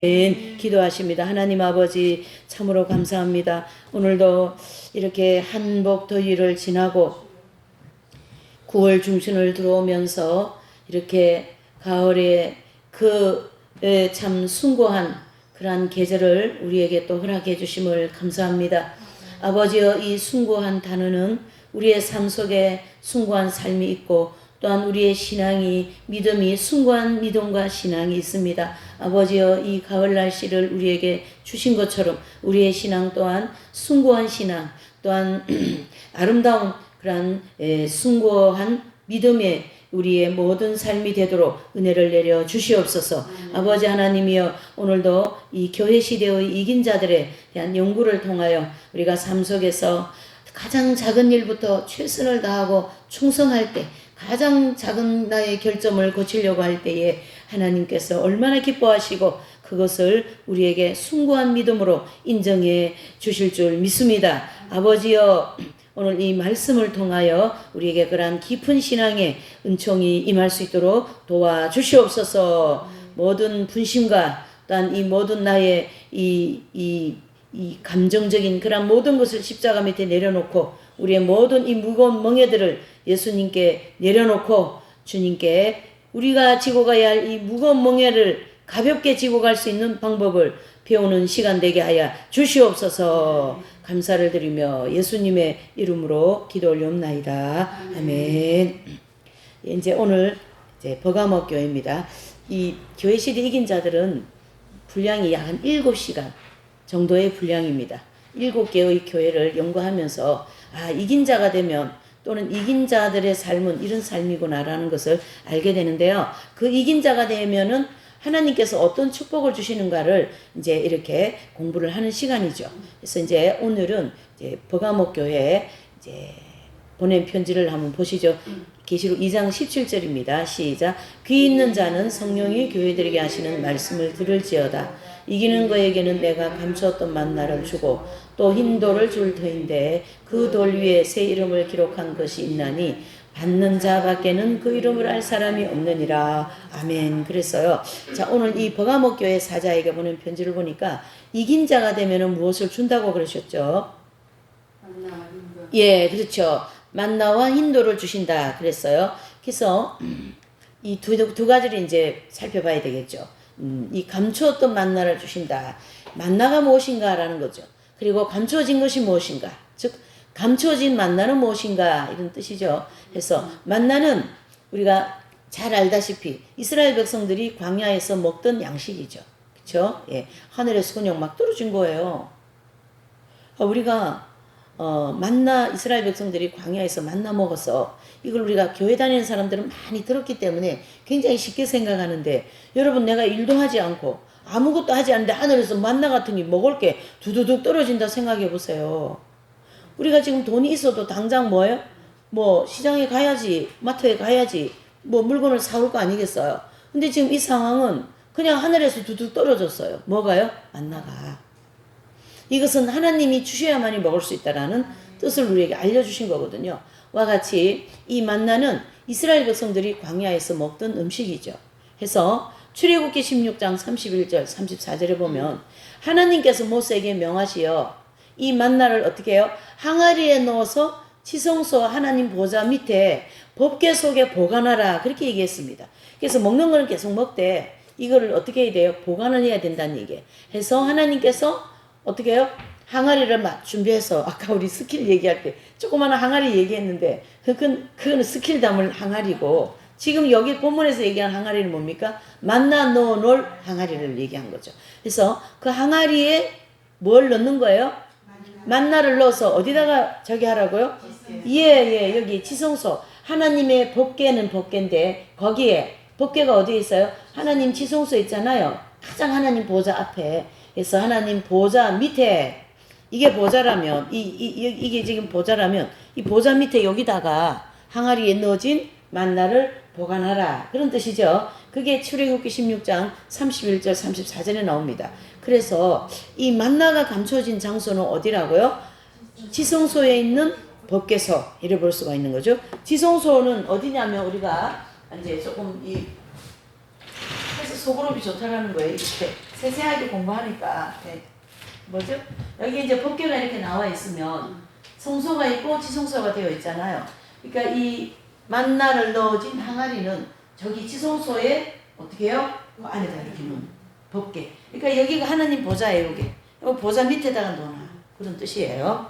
기도하십니다. 하나님 아버지 참으로 감사합니다. 오늘도 이렇게 한복 더위를 지나고 9월 중순을 들어오면서 이렇게 가을에 참 숭고한 그러한 계절을 우리에게 또 허락해 주심을 감사합니다. 아버지여, 이 숭고한 단어는 우리의 삶 속에 숭고한 삶이 있고 또한 우리의 신앙이 믿음이 숭고한 믿음과 신앙이 있습니다. 아버지여, 이 가을 날씨를 우리에게 주신 것처럼 우리의 신앙 또한 숭고한 신앙 또한 아름다운 그러한 숭고한 믿음의 우리의 모든 삶이 되도록 은혜를 내려 주시옵소서. 아버지 하나님이여, 오늘도 이 교회 시대의 이긴 자들에 대한 연구를 통하여 우리가 삶 속에서 가장 작은 일부터 최선을 다하고 충성할 때, 가장 작은 나의 결점을 고치려고 할 때에 하나님께서 얼마나 기뻐하시고 그것을 우리에게 숭고한 믿음으로 인정해 주실 줄 믿습니다. 아버지여, 오늘 이 말씀을 통하여 우리에게 그러한 깊은 신앙의 은총이 임할 수 있도록 도와주시옵소서. 모든 분심과 또한 이 모든 나의 이 감정적인 그런 모든 것을 십자가 밑에 내려놓고 우리의 모든 이 무거운 멍에들을 예수님께 내려놓고 주님께 우리가 지고 가야 할 이 무거운 멍에를 가볍게 지고 갈 수 있는 방법을 배우는 시간 되게 하여 주시옵소서. 감사를 드리며 예수님의 이름으로 기도 올리옵나이다. 아멘. 이제 오늘 버가모 교회입니다. 이 교회 시대 이긴 자들은 분량이 약 한 7시간 정도의 분량입니다. 7개의 교회를 연구하면서 이긴 자가 되면 또는 이긴 자들의 삶은 이런 삶이구나라는 것을 알게 되는데요. 그 이긴 자가 되면은 하나님께서 어떤 축복을 주시는가를 이제 이렇게 공부를 하는 시간이죠. 그래서 이제 오늘은 이제 버가모 교회에 이제 보낸 편지를 한번 보시죠. 계시록 2장 17절입니다. 시작. 귀 있는 자는 성령이 교회들에게 하시는 말씀을 들을지어다. 이기는 거에게는 내가 감추었던 만나를 주고 또 흰 돌을 줄 터인데 그 돌 위에 새 이름을 기록한 것이 있나니 받는 자 밖에는 그 이름을 알 사람이 없느니라. 아멘. 그랬어요. 자, 오늘 이 버가모 교회 사자에게 보낸 편지를 보니까 이긴 자가 되면은 무엇을 준다고 그러셨죠? 예, 그렇죠. 만나와 흰돌을 주신다 그랬어요. 그래서 이 두 가지를 이제 살펴봐야 되겠죠. 이 감추었던 만나를 주신다. 만나가 무엇인가라는 거죠. 그리고 감추어진 것이 무엇인가. 즉 감추어진 만나는 무엇인가 이런 뜻이죠. 그래서 만나는 우리가 잘 알다시피 이스라엘 백성들이 광야에서 먹던 양식이죠. 그렇죠? 예, 하늘에서 그냥 막 떨어진 거예요. 우리가 만나 이스라엘 백성들이 광야에서 만나 먹어서 이걸 우리가 교회 다니는 사람들은 많이 들었기 때문에 굉장히 쉽게 생각하는데, 여러분, 내가 일도 하지 않고 아무것도 하지 않는데 하늘에서 만나 같은 게 먹을 게 두두둑 떨어진다 생각해 보세요. 우리가 지금 돈이 있어도 당장 뭐예요? 뭐 시장에 가야지, 마트에 가야지, 뭐 물건을 사올 거 아니겠어요? 근데 지금 이 상황은 그냥 하늘에서 두둑 떨어졌어요. 뭐가요? 만나가. 이것은 하나님이 주셔야만이 먹을 수 있다라는 뜻을 우리에게 알려주신 거거든요. 와 같이 이 만나는 이스라엘 백성들이 광야에서 먹던 음식이죠. 해서 출애굽기 16장 31절 34절에 보면 하나님께서 모세에게 명하시어 이 만나를 어떻게 해요? 항아리에 넣어서 지성소 하나님 보좌 밑에 법궤 속에 보관하라, 그렇게 얘기했습니다. 그래서 먹는 거는 계속 먹되 이거를 어떻게 해야 돼요? 보관을 해야 된다는 얘기예요. 해서 하나님께서 어떻게 해요? 항아리를 막 준비해서, 아까 우리 스킬 얘기할 때 조그마한 항아리 얘기했는데 그거는 스킬 담을 항아리고, 지금 여기 본문에서 얘기한 항아리는 뭡니까? 만나 넣어 놓을 항아리를 얘기한 거죠. 그래서 그 항아리에 뭘 넣는 거예요? 만나를 넣어서 어디다가 저기 하라고요? 예, 여기 지성소. 하나님의 법궤는 법궤인데 거기에 법궤가 어디에 있어요? 하나님 지성소 있잖아요. 가장 하나님 보좌 앞에. 그래서 하나님 보좌 밑에, 이게 보좌라면 이게 지금 보좌라면 이 보좌 밑에 여기다가 항아리에 넣어진 만나를 보관하라, 그런 뜻이죠. 그게 출애굽기 16장 31절 34절에 나옵니다. 그래서 이 만나가 감춰진 장소는 어디라고요? 지성소에 있는 법궤소, 이래 볼 수가 있는 거죠. 지성소는 어디냐면 우리가 이제 조금 이 해서 소그룹이 좋다라는 거예요. 이렇게 세세하게 공부하니까 뭐죠? 여기 이제 법계가 이렇게 나와 있으면 성소가 있고 지성소가 되어 있잖아요. 그러니까 이 만나를 넣어진 항아리는 저기 지성소에 어떻게 해요? 그 안에다 이렇게 넣는 법계. 그러니까 여기가 하나님 보좌예요. 이게 보좌 밑에다가 넣어놔. 그런 뜻이에요.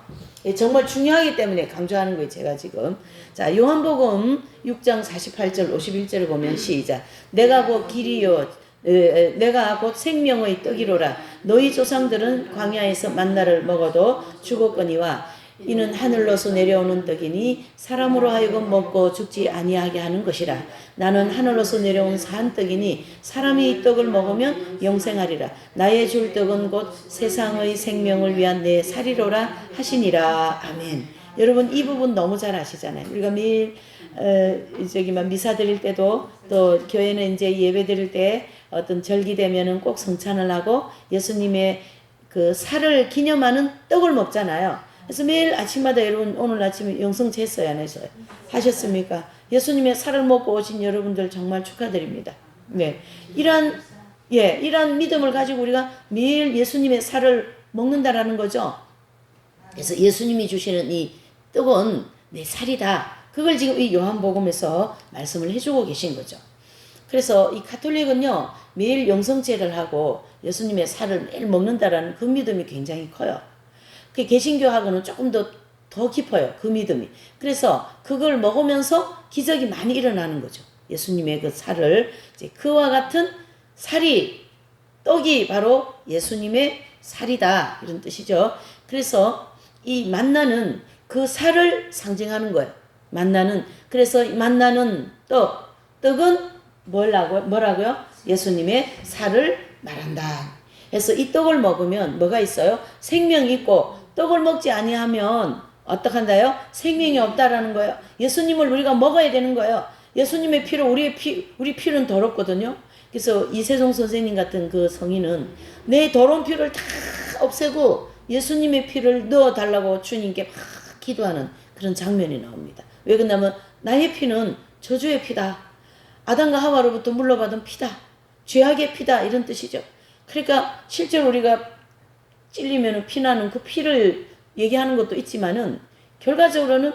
정말 중요하기 때문에 강조하는 거예요. 제가 지금. 자, 요한복음 6장 48절 51절을 보면 시작. 내가 곧 길이요 내가 곧 생명의 떡이로라. 너희 조상들은 광야에서 만나를 먹어도 죽었거니와 이는 하늘로서 내려오는 떡이니 사람으로 하여금 먹고 죽지 아니하게 하는 것이라. 나는 하늘로서 내려온 산 떡이니 사람이 이 떡을 먹으면 영생하리라. 나의 줄 떡은 곧 세상의 생명을 위한 내 살이로라 하시니라. 아멘. 여러분 이 부분 너무 잘 아시잖아요. 우리가 매일 미사 드릴 때도 또 교회는 이제 예배 드릴 때 어떤 절기 되면은 꼭 성찬을 하고 예수님의 그 살을 기념하는 떡을 먹잖아요. 그래서 매일 아침마다 여러분 오늘 아침에 영성체 했어요, 안 했어요? 하셨습니까? 예수님의 살을 먹고 오신 여러분들 정말 축하드립니다. 네, 이런 믿음을 가지고 우리가 매일 예수님의 살을 먹는다라는 거죠. 그래서 예수님이 주시는 이 떡은 내 살이다. 그걸 지금 이 요한복음에서 말씀을 해주고 계신 거죠. 그래서 이 가톨릭은요 매일 영성제를 하고 예수님의 살을 매일 먹는다라는 그 믿음이 굉장히 커요. 그 개신교하고는 조금 더 깊어요. 그 믿음이. 그래서 그걸 먹으면서 기적이 많이 일어나는 거죠. 예수님의 그 살을 이제 그와 같은 살이 떡이 바로 예수님의 살이다 이런 뜻이죠. 그래서 이 만나는 그 살을 상징하는 거예요. 만나는 그래서 만나는 떡은 뭐라고요? 예수님의 살을 말한다. 그래서 이 떡을 먹으면 뭐가 있어요? 생명이 있고 떡을 먹지 아니하면 어떡한다요? 생명이 없다라는 거예요. 예수님을 우리가 먹어야 되는 거예요. 예수님의 피로 우리 피는 더럽거든요. 그래서 이세종 선생님 같은 그 성인은 내 더러운 피를 다 없애고 예수님의 피를 넣어달라고 주님께 막 기도하는 그런 장면이 나옵니다. 왜 그러냐면 나의 피는 저주의 피다. 아담과 하와로부터 물러받은 피다. 죄악의 피다. 이런 뜻이죠. 그러니까 실제로 우리가 찔리면 피나는 그 피를 얘기하는 것도 있지만은 결과적으로는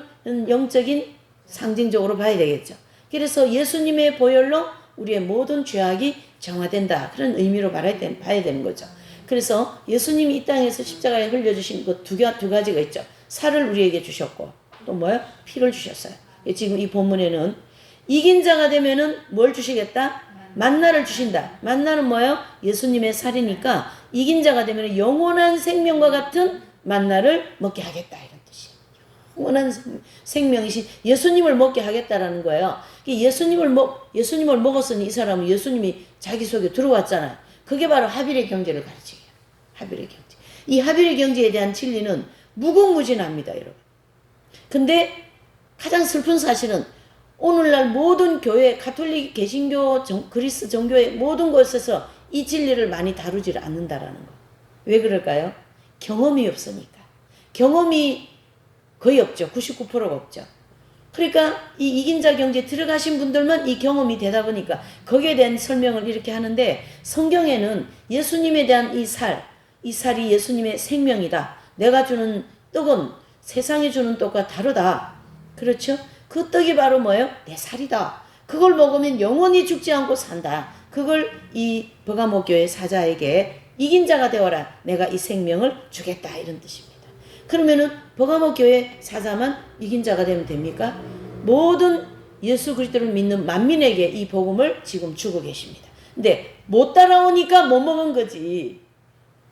영적인 상징적으로 봐야 되겠죠. 그래서 예수님의 보혈로 우리의 모든 죄악이 정화된다. 그런 의미로 봐야 되는 거죠. 그래서 예수님이 이 땅에서 십자가에 흘려주신 그 두 가지가 있죠. 살을 우리에게 주셨고 또 뭐요? 피를 주셨어요. 지금 이 본문에는 이긴 자가 되면은 뭘 주시겠다? 만나를 주신다. 만나는 뭐예요? 예수님의 살이니까 이긴 자가 되면 영원한 생명과 같은 만나를 먹게 하겠다. 이런 뜻이에요. 영원한 생명이신 예수님을 먹게 하겠다라는 거예요. 예수님을 먹었으니 이 사람은 예수님이 자기 속에 들어왔잖아요. 그게 바로 하빌의 경제를 가르치게요. 하빌의 경제. 이 하빌의 경제에 대한 진리는 무궁무진합니다, 여러분. 근데 가장 슬픈 사실은 오늘날 모든 교회, 가톨릭, 개신교, 그리스 정교회 모든 곳에서 이 진리를 많이 다루지 않는다라는 거. 왜 그럴까요? 경험이 없으니까. 경험이 거의 없죠. 99%가 없죠. 그러니까 이 이긴 자 경제에 들어가신 분들만 이 경험이 되다 보니까 거기에 대한 설명을 이렇게 하는데 성경에는 예수님에 대한 이 살이 예수님의 생명이다. 내가 주는 떡은 세상에 주는 떡과 다르다. 그렇죠? 그 떡이 바로 뭐예요? 내 살이다. 그걸 먹으면 영원히 죽지 않고 산다. 그걸 이 버가모 교회 사자에게 이긴 자가 되어라. 내가 이 생명을 주겠다. 이런 뜻입니다. 그러면은 버가모 교회 사자만 이긴 자가 되면 됩니까? 모든 예수 그리스도를 믿는 만민에게 이 복음을 지금 주고 계십니다. 근데 못 따라오니까 못 먹은 거지.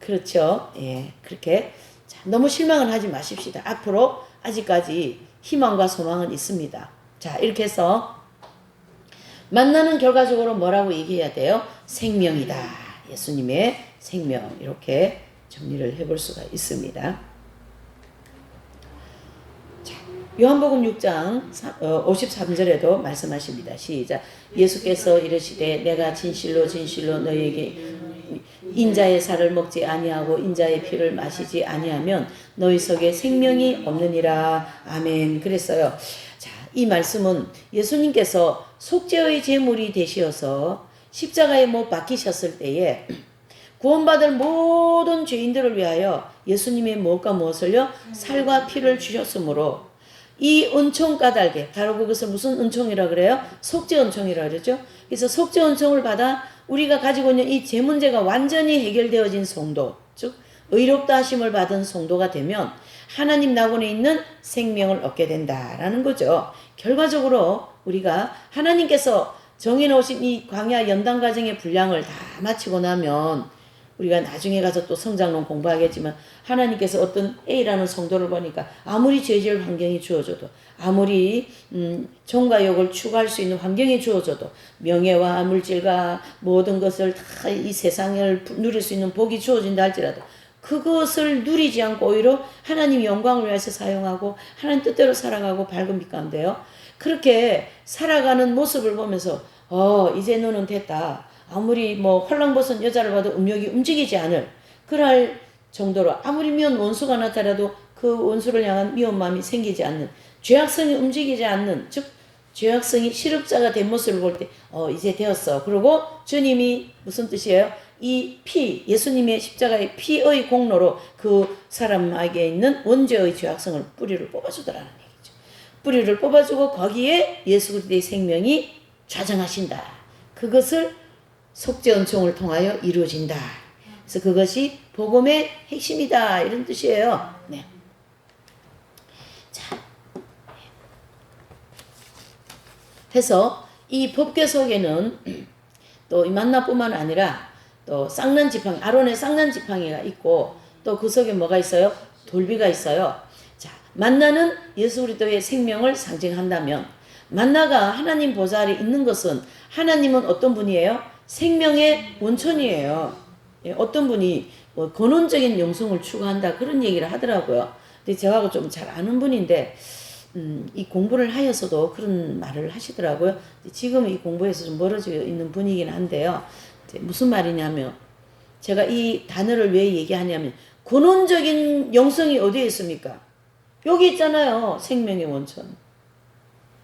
그렇죠? 예, 그렇게 자, 너무 실망은 하지 마십시다. 앞으로 아직까지 희망과 소망은 있습니다. 자, 이렇게 해서 만나는 결과적으로 뭐라고 얘기해야 돼요? 생명이다. 예수님의 생명. 이렇게 정리를 해볼 수가 있습니다. 자, 요한복음 6장 53절에도 말씀하십니다. 시작. 예수께서 이르시되 내가 진실로 진실로 너희에게 인자의 살을 먹지 아니하고 인자의 피를 마시지 아니하면 너희 속에 생명이 없느니라. 아멘. 그랬어요. 자, 이 말씀은 예수님께서 속죄의 제물이 되시어서 십자가에 못 박히셨을 때에 구원받을 모든 죄인들을 위하여 예수님의 무엇과 무엇을요? 살과 피를 주셨으므로 이 은총 까닭에, 바로 그것을 무슨 은총이라 그래요? 속죄 은총이라 그러죠. 그래서 속죄 은총을 받아 우리가 가지고 있는 이 죄 문제가 완전히 해결되어진 성도, 즉 의롭다 하심을 받은 성도가 되면 하나님 낙원에 있는 생명을 얻게 된다라는 거죠. 결과적으로 우리가 하나님께서 정해놓으신 이 광야 연단 과정의 분량을 다 마치고 나면 우리가 나중에 가서 또 성장론 공부하겠지만 하나님께서 어떤 A라는 성도를 보니까 아무리 죄질 환경이 주어져도 아무리 종과 욕을 추구할 수 있는 환경이 주어져도 명예와 물질과 모든 것을 다 이 세상을 누릴 수 있는 복이 주어진다 할지라도 그것을 누리지 않고 오히려 하나님 영광을 위해서 사용하고 하나님 뜻대로 살아가고 밝은 빛 가운데요. 그렇게 살아가는 모습을 보면서 이제 너는 됐다. 아무리 뭐 홀랑벗은 여자를 봐도 음욕이 움직이지 않을 그럴 정도로 아무리 미운 원수가 나타나도 그 원수를 향한 미운 마음이 생기지 않는 죄악성이 움직이지 않는 즉 죄악성이 실업자가 된 모습을 볼 때 이제 되었어. 그리고 주님이 무슨 뜻이에요? 이 피, 예수님의 십자가의 피의 공로로 그 사람에게 있는 원죄의 죄악성을 뿌리를 뽑아주더라는 얘기죠. 뿌리를 뽑아주고 거기에 예수 그리스도의 생명이 좌정하신다. 그것을 속죄 은총을 통하여 이루어진다. 그래서 그것이 복음의 핵심이다. 이런 뜻이에요. 네. 자, 해서 이 법궤 속에는 또 이 만나뿐만 아니라 또 쌍난 지팡이, 아론의 쌍난 지팡이가 있고 또 그 속에 뭐가 있어요? 돌비가 있어요. 자, 만나는 예수 그리스도의 생명을 상징한다면 만나가 하나님 보좌 아래 있는 것은 하나님은 어떤 분이에요? 생명의 원천이에요. 예, 어떤 분이 뭐 근원적인 영성을 추구한다 그런 얘기를 하더라고요. 근데 저하고 좀 잘 아는 분인데 이 공부를 하여서도 그런 말을 하시더라고요. 지금 이 공부에서 좀 멀어져 있는 분이긴 한데요. 무슨 말이냐면 제가 이 단어를 왜 얘기하냐면 근원적인 영성이 어디에 있습니까? 여기 있잖아요. 생명의 원천.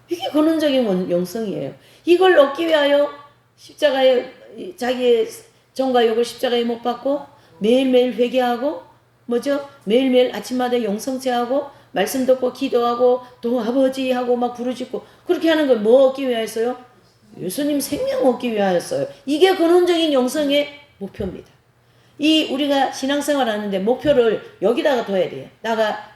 이게 근원적인 영성이에요. 이걸 얻기 위하여 십자가에 자기의 정과 욕을 십자가에 못 박고 매일매일 회개하고 뭐죠? 매일매일 아침마다 영성체하고 말씀 듣고 기도하고 또 아버지하고 막 부르짖고 그렇게 하는 걸 뭐 얻기 위하였어요? 예수님 생명 얻기 위하였어요. 이게 근원적인 영성의 목표입니다. 이 우리가 신앙생활 하는데 목표를 여기다가 둬야 돼요. 내가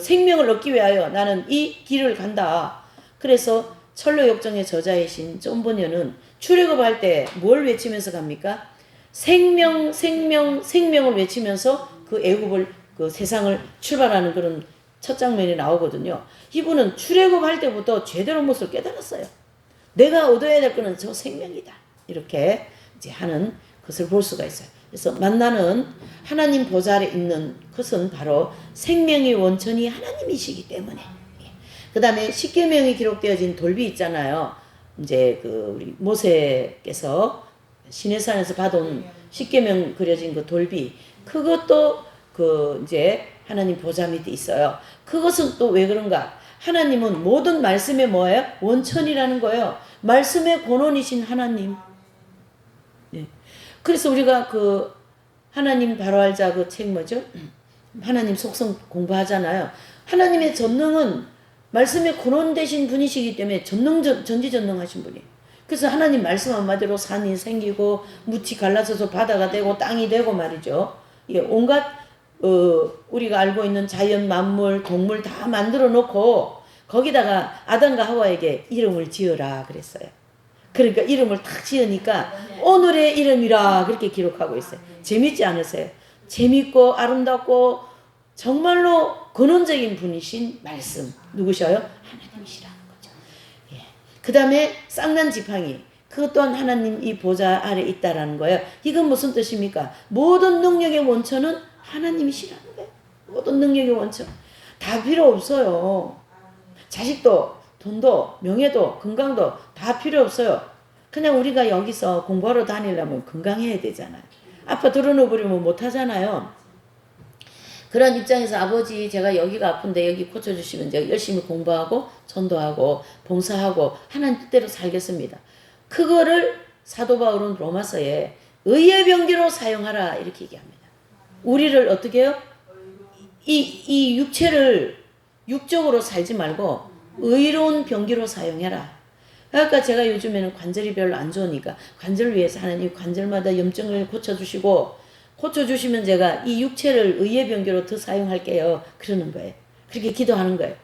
생명을 얻기 위하여 나는 이 길을 간다. 그래서 철로역정의 저자이신 존 버녀는 출애굽할 때 뭘 외치면서 갑니까? 생명, 생명, 생명을 외치면서 그 애굽을 그 세상을 출발하는 그런 첫 장면이 나오거든요. 이분은 출애굽할 때부터 제대로 못을 깨달았어요. 내가 얻어야 될 거는 저 생명이다. 이렇게 이제 하는 것을 볼 수가 있어요. 그래서 만나는 하나님 보좌 아래 있는 것은 바로 생명의 원천이 하나님이시기 때문에. 그 다음에 십계명이 기록되어진 돌비 있잖아요. 이제 그 우리 모세께서 시내산에서 받아온 십계명 그려진 그 돌비. 그것도 그 이제 하나님 보좌 밑에 있어요. 그것은 또 왜 그런가? 하나님은 모든 말씀의 뭐예요? 원천이라는 거예요. 말씀의 본원이신 하나님. 네. 그래서 우리가 그 하나님 바로 알자 그 책 뭐죠? 하나님 속성 공부하잖아요. 하나님의 전능은 말씀의 근원 되신 분이시기 때문에 전지전능하신 분이에요. 그래서 하나님 말씀 한마디로 산이 생기고 무치 갈라져서 바다가 되고 땅이 되고 말이죠. 이게 온갖 우리가 알고 있는 자연 만물 동물 다 만들어 놓고 거기다가 아담과 하와에게 이름을 지어라 그랬어요. 그러니까 이름을 딱 지으니까 오늘의 이름이라 그렇게 기록하고 있어요. 재밌지 않으세요? 재밌고 아름답고 정말로 근원적인 분이신 말씀. 누구셔요? 하나님이시라는 거죠. 예. 그 다음에 쌍난 지팡이. 그것 또한 하나님 이 보좌 아래 있다라는 거예요. 이건 무슨 뜻입니까? 모든 능력의 원천은 하나님이시라는 거예요. 모든 능력의 원천. 다 필요 없어요. 자식도, 돈도, 명예도, 건강도 다 필요 없어요. 그냥 우리가 여기서 공부하러 다니려면 건강해야 되잖아요. 아파 드러누버리면 못하잖아요. 그런 입장에서 아버지 제가 여기가 아픈데 여기 고쳐주시면 제가 열심히 공부하고 전도하고 봉사하고 하나님 뜻대로 살겠습니다. 그거를 사도 바울은 로마서에 의의 병기로 사용하라 이렇게 얘기합니다. 우리를 어떻게 해요? 이 육체를 육적으로 살지 말고 의로운 병기로 사용해라. 그러니까 제가 요즘에는 관절이 별로 안 좋으니까 관절을 위해서 하나님 관절마다 염증을 고쳐주시면 제가 이 육체를 의의 병기로 더 사용할게요. 그러는 거예요. 그렇게 기도하는 거예요.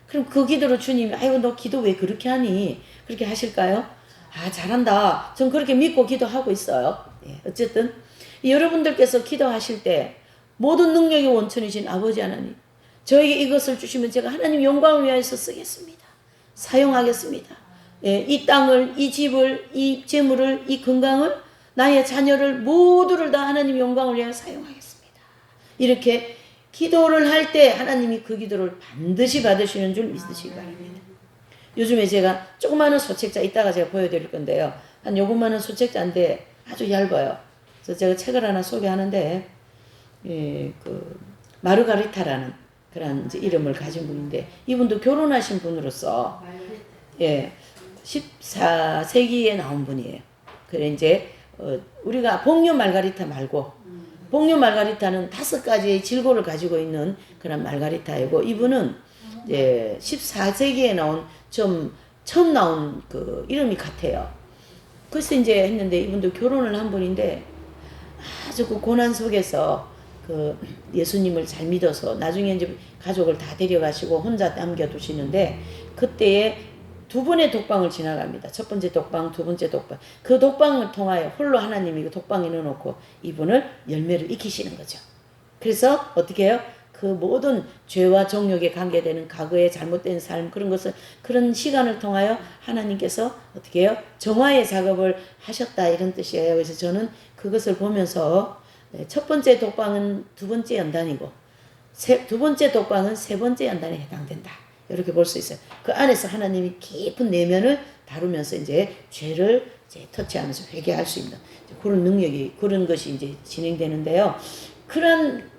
그럼 그 기도로 주님이 아이고 너 기도 왜 그렇게 하니? 그렇게 하실까요? 아 잘한다. 전 그렇게 믿고 기도하고 있어요. 예, 어쨌든 여러분들께서 기도하실 때 모든 능력의 원천이신 아버지 하나님 저에게 이것을 주시면 제가 하나님 영광을 위하여서 쓰겠습니다. 사용하겠습니다. 예, 이 땅을, 이 집을, 이 재물을, 이 건강을, 나의 자녀를 모두를 다 하나님 영광을 위하여 사용하겠습니다. 이렇게 기도를 할 때 하나님이 그 기도를 반드시 받으시는 줄 믿으시기 바랍니다. 요즘에 제가 조그마한 소책자 이따가 제가 보여드릴 건데요. 한 요것만한 소책자인데 아주 얇아요. 그래서 제가 책을 하나 소개하는데 예, 그 마르가리타라는 그런 이제 이름을 가진 분인데 이분도 결혼하신 분으로서 예, 14세기에 나온 분이에요. 그래 이제 우리가 복류 말가리타 말고 복류 말가리타는 5가지의 질고를 가지고 있는 그런 말가리타이고 이분은 이제 14세기에 나온 처음 나온 그 이름이 같아요. 그래서 이제 했는데 이분도 결혼을 한 분인데 아주 그 고난 속에서 그 예수님을 잘 믿어서 나중에 이제 가족을 다 데려가시고 혼자 남겨두시는데 그때에 2번의 독방을 지나갑니다. 첫 번째 독방, 2번째 독방. 그 독방을 통하여 홀로 하나님이 그 독방에 넣어놓고 이분을 열매를 익히시는 거죠. 그래서 어떻게 해요? 그 모든 죄와 정욕에 관계되는 과거의 잘못된 삶 그런 것을 그런 시간을 통하여 하나님께서 어떻게 해요? 정화의 작업을 하셨다 이런 뜻이에요. 그래서 저는 그것을 보면서 첫 번째 독방은 2번째 연단이고 2번째 독방은 3번째 연단에 해당된다. 이렇게 볼 수 있어요. 그 안에서 하나님이 깊은 내면을 다루면서 이제 죄를 이제 터치하면서 회개할 수 있는 그런 능력이 그런 것이 이제 진행되는데요. 그런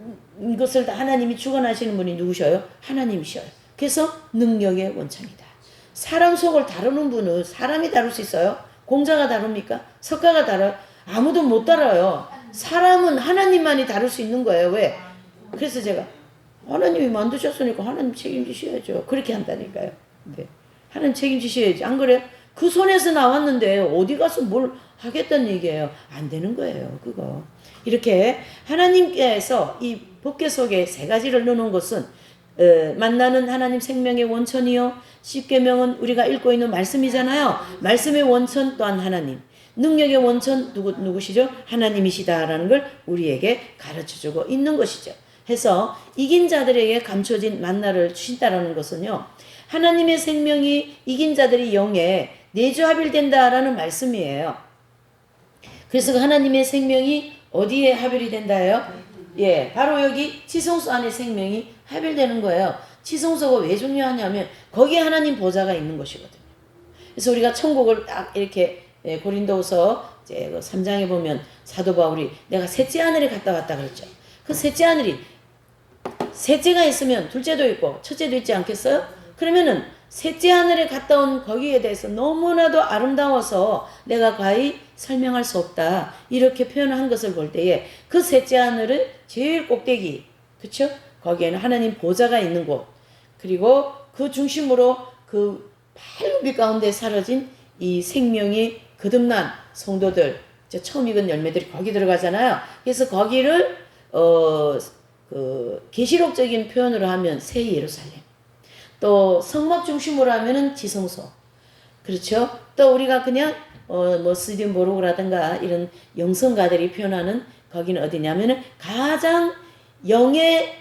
것을 다 하나님이 주관하시는 분이 누구셔요? 하나님이셔요. 그래서 능력의 원천이다. 사람 속을 다루는 분은 사람이 다룰 수 있어요? 공자가 다룹니까? 석가가 다뤄요? 아무도 못 다뤄요. 사람은 하나님만이 다룰 수 있는 거예요. 왜? 그래서 제가 하나님이 만드셨으니까 하나님 책임지셔야죠. 그렇게 한다니까요. 네. 하나님 책임지셔야지. 안 그래요? 그 손에서 나왔는데 어디 가서 뭘 하겠다는 얘기예요. 안 되는 거예요. 그거. 이렇게 하나님께서 이 법궤 속에 3가지를 넣어놓은 것은 만나는 하나님 생명의 원천이요. 10계명은 우리가 읽고 있는 말씀이잖아요. 말씀의 원천 또한 하나님. 능력의 원천 누구시죠? 하나님이시다라는 걸 우리에게 가르쳐주고 있는 것이죠. 해서 이긴 자들에게 감춰진 만나를 주신다라는 것은요. 하나님의 생명이 이긴 자들이 영에 내주합일된다라는 말씀이에요. 그래서 그 하나님의 생명이 어디에 합일이 된다예요? 예, 바로 여기 지성소 안에 생명이 합일되는 거예요. 지성소가 왜 중요하냐면 거기에 하나님 보좌가 있는 것이거든요. 그래서 우리가 천국을 딱 이렇게 고린도후서 이제 3장에 보면 사도 바울이 내가 셋째 하늘에 갔다 왔다 그랬죠. 그 셋째 하늘이 셋째가 있으면 둘째도 있고 첫째도 있지 않겠어요? 그러면은 셋째 하늘에 갔다 온 거기에 대해서 너무나도 아름다워서 내가 과히 설명할 수 없다. 이렇게 표현한 것을 볼 때에 그 셋째 하늘은 제일 꼭대기, 그쵸? 거기에는 하나님 보좌가 있는 곳, 그리고 그 중심으로 그 밝은 빛 가운데 사라진 이 생명이 거듭난 성도들, 처음 익은 열매들이 거기 들어가잖아요. 그래서 거기를 그 계시록적인 표현으로 하면 새 예루살렘, 또 성막 중심으로 하면은 지성소, 그렇죠? 또 우리가 그냥 뭐 스딘보르그라든가 이런 영성가들이 표현하는 거기는 어디냐면은 가장 영의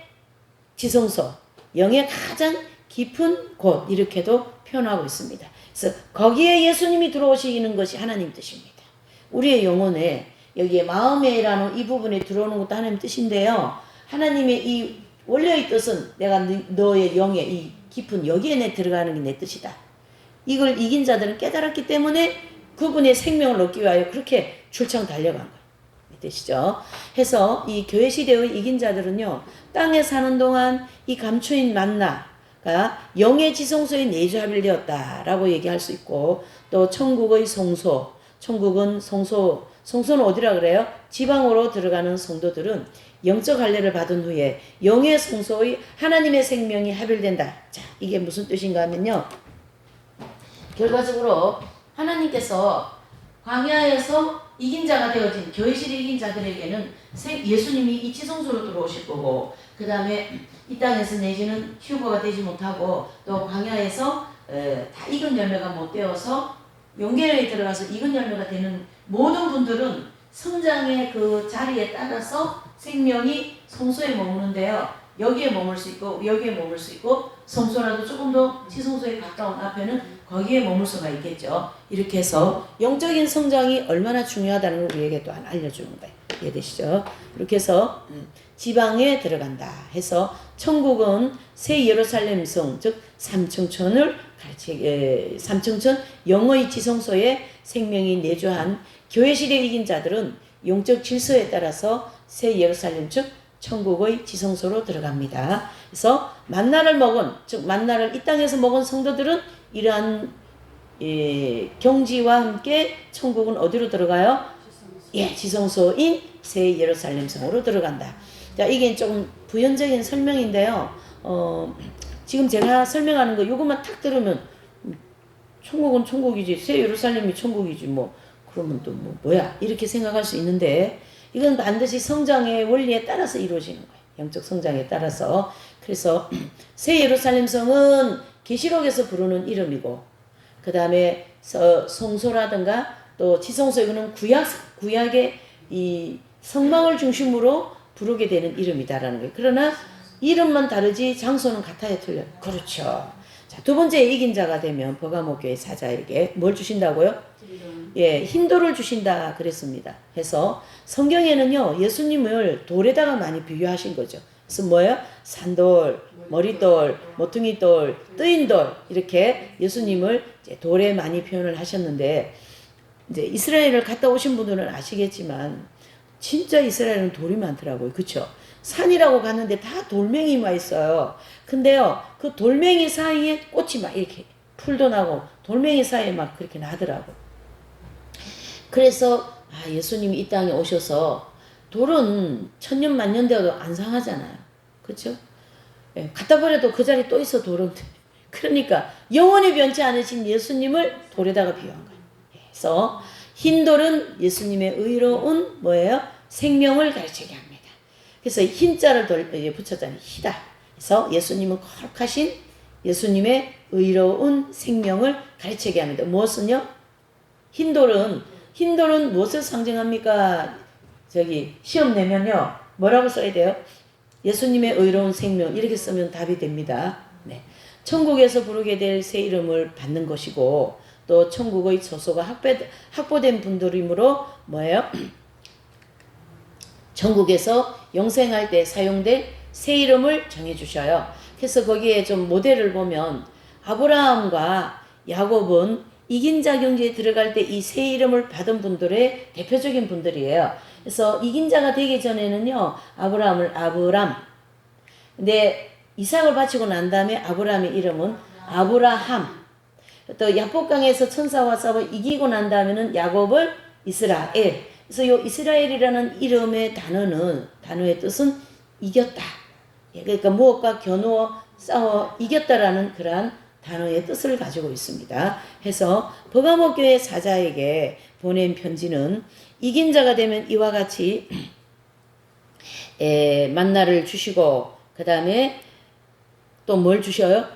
지성소, 영의 가장 깊은 곳 이렇게도 표현하고 있습니다. 그래서 거기에 예수님이 들어오시는 것이 하나님 뜻입니다. 우리의 영혼에 여기에 마음에라는 이 부분에 들어오는 것도 하나님 뜻인데요. 하나님의 이 원래의 뜻은 내가 너의 영에 이 깊은 여기에 내 들어가는 게 내 뜻이다. 이걸 이긴 자들은 깨달았기 때문에 그분의 생명을 얻기 위하여 그렇게 출청 달려간 거예요. 되시죠? 해서 이 교회 시대의 이긴 자들은요. 땅에 사는 동안 이 감추인 만나가 영의 지성소에 내주합일되었다라고 얘기할 수 있고 또 천국의 성소, 천국은 성소 성소는 어디라 그래요? 지방으로 들어가는 성도들은 영적 할례를 받은 후에 영의 성소의 하나님의 생명이 합일된다. 자, 이게 무슨 뜻인가 하면요. 결과적으로 하나님께서 광야에서 이긴 자가 되어진 교회실에 이긴 자들에게는 예수님이 이 지성소로 들어오실 거고, 그 다음에 이 땅에서 내지는 휴거가 되지 못하고 또 광야에서 다 익은 열매가 못 되어서 용계에 들어가서 익은 열매가 되는 모든 분들은 성장의 그 자리에 따라서 생명이 성소에 머무는데요. 여기에 머물 수 있고 여기에 머물 수 있고, 성소라도 조금 더 지성소에 가까운 앞에는 거기에 머물 수가 있겠죠. 이렇게 해서 영적인 성장이 얼마나 중요하다는 걸 우리에게 또한 알려주는 거예요. 이해되시죠? 이렇게 해서 지방에 들어간다 해서 천국은 새 예루살렘 성, 즉 삼층천을 삼층천 영의 지성소에 생명이 내주한 교회실에 이긴 자들은 영적 질서에 따라서 새 예루살렘, 즉 천국의 지성소로 들어갑니다. 그래서 만나를 먹은, 즉 만나를 이 땅에서 먹은 성도들은 이러한 경지와 함께 천국은 어디로 들어가요? 지성소인 새 예루살렘 성으로 들어간다. 자, 이게 조금 부연적인 설명인데요. 지금 제가 설명하는 거 이것만 탁 들으면 천국은 천국이지, 새 예루살렘이 천국이지 뭐 그러면 또 뭐야 이렇게 생각할 수 있는데, 이건 반드시 성장의 원리에 따라서 이루어지는 거예요. 영적 성장에 따라서. 그래서 새 예루살렘 성은 계시록에서 부르는 이름이고, 그 다음에 성소라든가 또 지성소, 이거는 구약의 이 성막을 중심으로 부르게 되는 이름이다라는 거예요. 그러나 이름만 다르지 장소는 같아야 틀려요. 그렇죠. 자, 두 번째 이긴 자가 되면 버가모 교회 사자에게 뭘 주신다고요? 흰돌을 주신다 그랬습니다. 해서 성경에는요, 예수님을 돌에다가 많이 비유하신 거죠. 그래서 뭐예요? 산돌, 머릿돌, 모퉁이돌, 뜨인돌, 이렇게 예수님을 이제 돌에 많이 표현을 하셨는데, 이제 이스라엘을 갔다 오신 분들은 아시겠지만 진짜 이스라엘은 돌이 많더라고요. 그쵸? 산이라고 갔는데 다 돌멩이만 있어요. 근데요, 그 돌멩이 사이에 꽃이 막 이렇게 풀도 나고 돌멩이 사이에 막 그렇게 나더라고. 그래서 예수님이 이 땅에 오셔서, 돌은 천년 만년 되어도 안 상하잖아요. 그렇죠? 갖다 버려도 그 자리 또 있어, 돌은. 그러니까 영원히 변치 않으신 예수님을 돌에다가 비유한 거예요. 그래서 흰돌은 예수님의 의로운 뭐예요? 생명을 가르치게 합니다. 그래서 흰자를 붙였잖아요. 희다. 그래서 예수님은 거룩하신 예수님의 의로운 생명을 가르치게 합니다. 무엇은요? 흰돌은 무엇을 상징합니까? 시험 내면요, 뭐라고 써야 돼요? 예수님의 의로운 생명, 이렇게 쓰면 답이 됩니다. 네. 천국에서 부르게 될 새 이름을 받는 것이고, 또 천국의 처소가 확보된 분들이므로 뭐예요? 천국에서 영생할 때 사용될 새 이름을 정해주셔요. 그래서 거기에 좀 모델을 보면, 아브라함과 야곱은 이긴 자 경지에 들어갈 때 이 새 이름을 받은 분들의 대표적인 분들이에요. 그래서 이긴 자가 되기 전에는요, 아브라함을 아브람, 근데 이삭을 바치고 난 다음에 아브라함의 이름은 아브라함, 또 야복강에서 천사와 싸워 이기고 난 다음에는 야곱을 이스라엘. 그래서 요 이스라엘이라는 이름의 단어의 뜻은 이겼다. 그러니까 무엇과 겨누어 싸워 이겼다라는 그러한 단어의 뜻을 가지고 있습니다. 해서 버가모 교회 사자에게 보낸 편지는 이긴 자가 되면 이와 같이 만나를 주시고, 그 다음에 또 뭘 주셔요?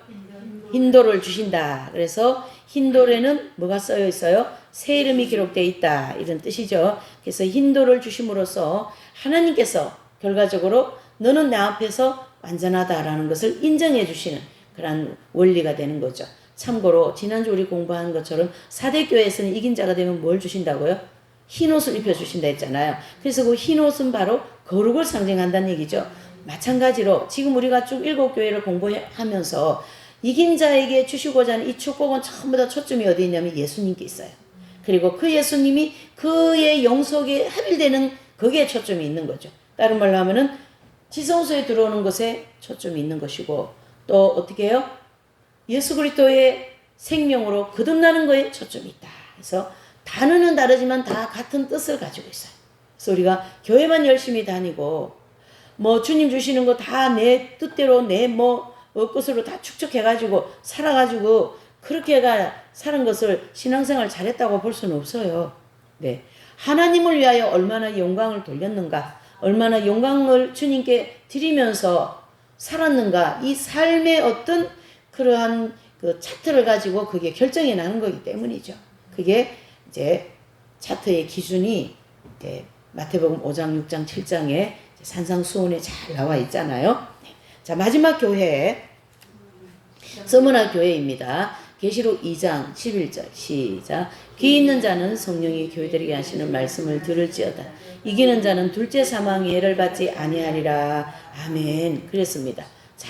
흰돌을 주신다. 그래서 흰돌에는 뭐가 쓰여 있어요? 새 이름이 기록되어 있다, 이런 뜻이죠. 그래서 흰돌을 주심으로써 하나님께서 결과적으로 너는 내 앞에서 완전하다라는 것을 인정해 주시는 그런 원리가 되는 거죠. 참고로 지난주 우리 공부한 것처럼 사대교회에서는 이긴 자가 되면 뭘 주신다고요? 흰옷을 입혀주신다 했잖아요. 그래서 그 흰옷은 바로 거룩을 상징한다는 얘기죠. 마찬가지로 지금 우리가 쭉 7교회를 공부하면서 이긴 자에게 주시고자 하는 이 축복은 전부 다 초점이 어디 있냐면 예수님께 있어요. 그리고 그 예수님이 그의 영속에 합일되는 거기에 초점이 있는 거죠. 다른 말로 하면은 지성소에 들어오는 것에 초점이 있는 것이고, 또 어떻게 해요? 예수 그리스도의 생명으로 거듭나는 거에 초점이 있다. 그래서 단어는 다르지만 다 같은 뜻을 가지고 있어요. 그래서 우리가 교회만 열심히 다니고 뭐 주님 주시는 거 다 내 뜻대로 내 뭐 것으로 다 축적해가지고 살아가지고 그렇게가 사는 것을 신앙생활 잘했다고 볼 수는 없어요. 네. 하나님을 위하여 얼마나 영광을 돌렸는가, 얼마나 영광을 주님께 드리면서 살았는가, 이 삶의 어떤 그러한 그 차트를 가지고 그게 결정이 나는 거기 때문이죠. 그게 이제 차트의 기준이 이제 마태복음 5장, 6장, 7장에 산상수훈에 잘 나와 있잖아요. 자, 마지막 교회, 서문화 교회입니다. 계시록 2장 11절 시작. 귀 있는 자는 성령이 교회들에게 하시는 말씀을 들을지어다. 이기는 자는 둘째 사망의 해를 받지 아니하리라. 아멘. 그랬습니다. 자,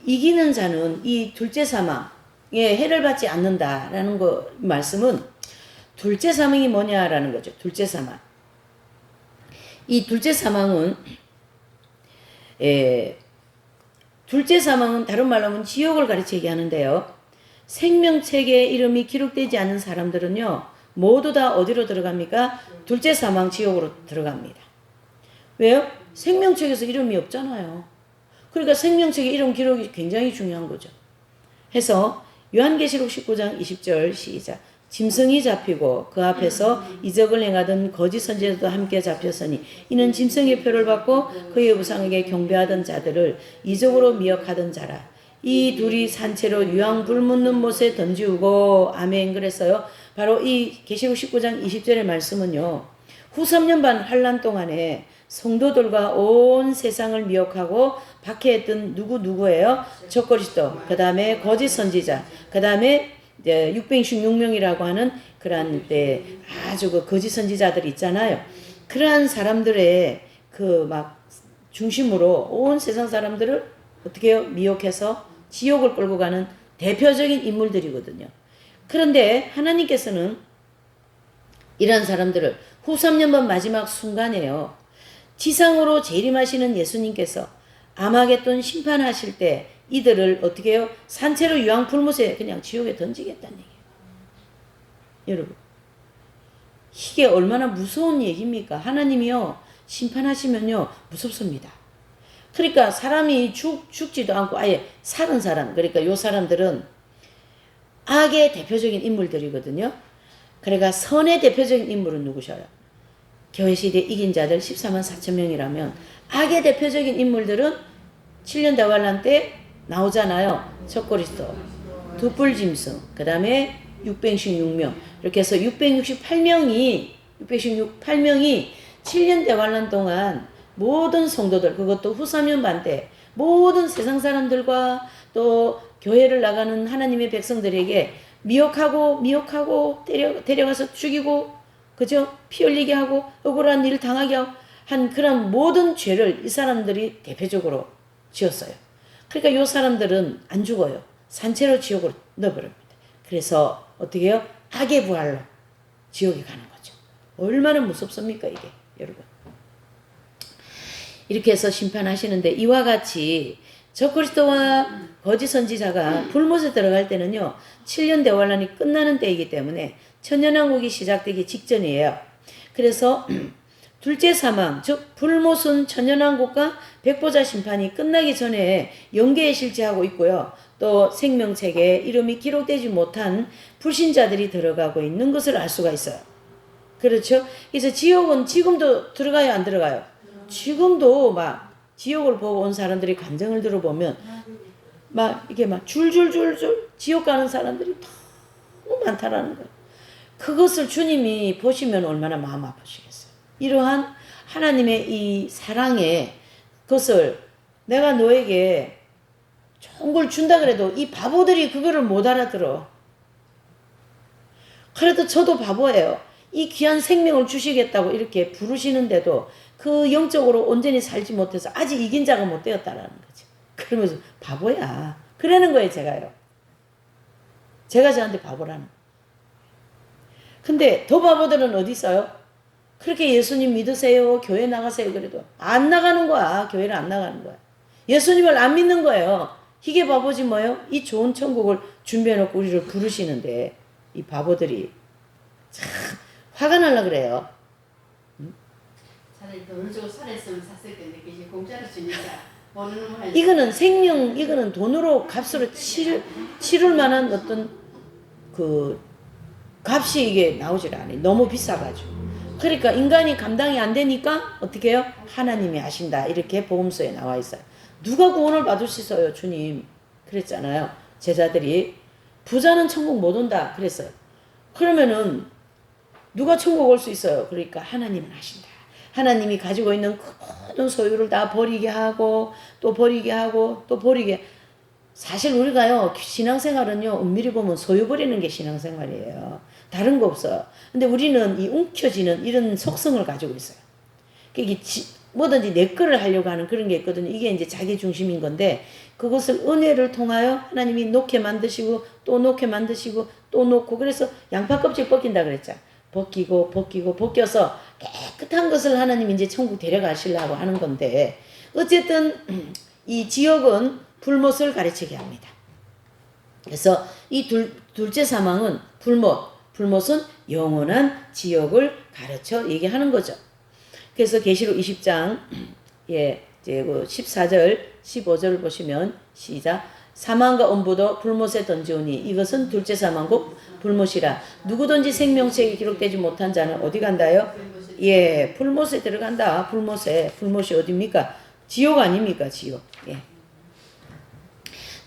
이기는 자는 이 둘째 사망의 해를 받지 않는다라는 거 말씀은 둘째 사망이 뭐냐라는 거죠. 둘째 사망. 이 둘째 사망은 둘째 사망은 다른 말로 하면 지옥을 가르치게 하는데요. 생명책에 이름이 기록되지 않은 사람들은요, 모두 다 어디로 들어갑니까? 둘째 사망 지옥으로 들어갑니다. 왜요? 생명책에서 이름이 없잖아요. 그러니까 생명책에 이름 기록이 굉장히 중요한 거죠. 해서 요한계시록 19장 20절 시작. 짐승이 잡히고 그 앞에서 이적을 행하던 거짓 선지자도 함께 잡혔으니 이는 짐승의 표를 받고 그의 우상에게 경배하던 자들을 이적으로 미혹하던 자라. 이 둘이 산채로 유황 불 묻는 못에 던지우고 아멘. 그랬어요. 바로 이 계시록 19장 20절의 말씀은요, 후 3년 반 환란 동안에 성도들과 온 세상을 미혹하고 박해했던 누구예요? 적그리스도, 그 다음에 거짓 선지자, 그 다음에 616명이라고 하는 그러한 아주 그 거짓 선지자들 있잖아요. 그러한 사람들의 그 막 중심으로 온 세상 사람들을 어떻게 해요? 미혹해서 지옥을 끌고 가는 대표적인 인물들이거든요. 그런데 하나님께서는 이러한 사람들을 후 3년 반 마지막 순간에요, 지상으로 재림하시는 예수님께서 아마겟돈 심판하실 때 이들을 어떻게 해요? 산채로 유황 불못에 그냥 지옥에 던지겠다는 얘기예요. 여러분, 이게 얼마나 무서운 얘기입니까? 하나님이요, 심판하시면요, 무섭습니다. 그러니까 사람이 죽지도 않고 아예 사는 사람, 그러니까 요 사람들은 악의 대표적인 인물들이거든요. 그러니까 선의 대표적인 인물은 누구셔요? 교회 시대 이긴 자들 14만 4천 명이라면 악의 대표적인 인물들은 7년 대환란 때 나오잖아요. 적그리스도, 두뿔짐승, 그 다음에 616명, 이렇게 해서 668명이 7년 대환란 동안 모든 성도들, 그것도 후 3년 반 때 모든 세상 사람들과 또 교회를 나가는 하나님의 백성들에게 미혹하고 데려가서 죽이고, 그죠? 피 흘리게 하고 억울한 일을 당하게 한 그런 모든 죄를 이 사람들이 대표적으로 지었어요. 그러니까 이 사람들은 안 죽어요. 산채로 지옥으로 넣어버립니다. 그래서 어떻게 해요? 악의 부활로 지옥에 가는 거죠. 얼마나 무섭습니까 이게, 여러분. 이렇게 해서 심판하시는데, 이와 같이 적그리스도와 거짓 선지자가 불못에 들어갈 때는요, 7년 대환란이 끝나는 때이기 때문에 천년왕국이 시작되기 직전이에요. 그래서 둘째 사망, 즉 불못은 천년왕국과 백보자 심판이 끝나기 전에 영계에 실제하고 있고요. 또 생명책에 이름이 기록되지 못한 불신자들이 들어가고 있는 것을 알 수가 있어요. 그렇죠? 그래서 지옥은 지금도 들어가요, 안 들어가요? 지금도 막 지옥을 보고 온 사람들이 감정을 들어보면 막 이게 막 줄줄줄줄 지옥 가는 사람들이 너무 많다라는 거예요. 그것을 주님이 보시면 얼마나 마음 아프시겠어요. 이러한 하나님의 이 사랑의 것을 내가 너에게 좋은 걸 준다 그래도 이 바보들이 그거를 못 알아들어. 그래도 저도 바보예요. 이 귀한 생명을 주시겠다고 이렇게 부르시는데도 그 영적으로 온전히 살지 못해서 아직 이긴 자가 못 되었다라는 거죠. 그러면서 바보야. 그러는 거예요, 제가요. 제가 저한테 바보라는 거예요. 근데 더 바보들은 어디 있어요? 그렇게 예수님 믿으세요, 교회 나가세요 그래도 안 나가는 거야. 교회를 안 나가는 거야. 예수님을 안 믿는 거예요. 이게 바보지 뭐예요? 이 좋은 천국을 준비해놓고 우리를 부르시는데 이 바보들이 화가 날라 그래요. 차라리 돈을 주고 살았으면 샀을 텐데 그게 공짜로 주니까 모르는 말. 이거는 생명, 이거는 돈으로 값으로 치를 만한 어떤 그 값이 이게 나오질 않아요. 너무 비싸가지고. 그러니까 인간이 감당이 안 되니까 어떻게 해요? 하나님이 하신다. 이렇게 복음서에 나와 있어요. 누가 구원을 받을 수 있어요, 주님? 그랬잖아요. 제자들이 부자는 천국 못 온다 그랬어요. 그러면은 누가 천국 올 수 있어요? 그러니까 하나님은 하신다. 하나님이 가지고 있는 그 모든 소유를 다 버리게 하고 또 버리게 하고 또 버리게. 사실 우리가요, 신앙생활은요, 엄밀히 보면 소유 버리는 게 신앙생활이에요. 다른 거 없어요. 근데 우리는 이 움켜쥐는 이런 속성을 가지고 있어요. 이게 뭐든지 내 거를 하려고 하는 그런 게 있거든요. 이게 이제 자기 중심인 건데, 그것을 은혜를 통하여 하나님이 놓게 만드시고 또 놓게 만드시고 또 놓고, 그래서 양파 껍질 벗긴다 그랬죠. 벗기고 벗기고 벗겨서 깨끗한 것을 하나님이 이제 천국 데려가시려고 하는 건데, 어쨌든 이 지옥은 불못을 가르치게 합니다. 그래서 이 둘째 사망은 불못은 영원한 지옥을 가르쳐 얘기하는 거죠. 그래서 계시록 20장 이제 그 14절 15절을 보시면 시작. 사망과 엄부도 불못에 던지오니 이것은 둘째 사망국 불못이라. 누구든지 생명책에 기록되지 못한 자는 어디 간다요? 예, 불못에 들어간다. 불못이 어디입니까? 지옥 아닙니까? 지옥. 예.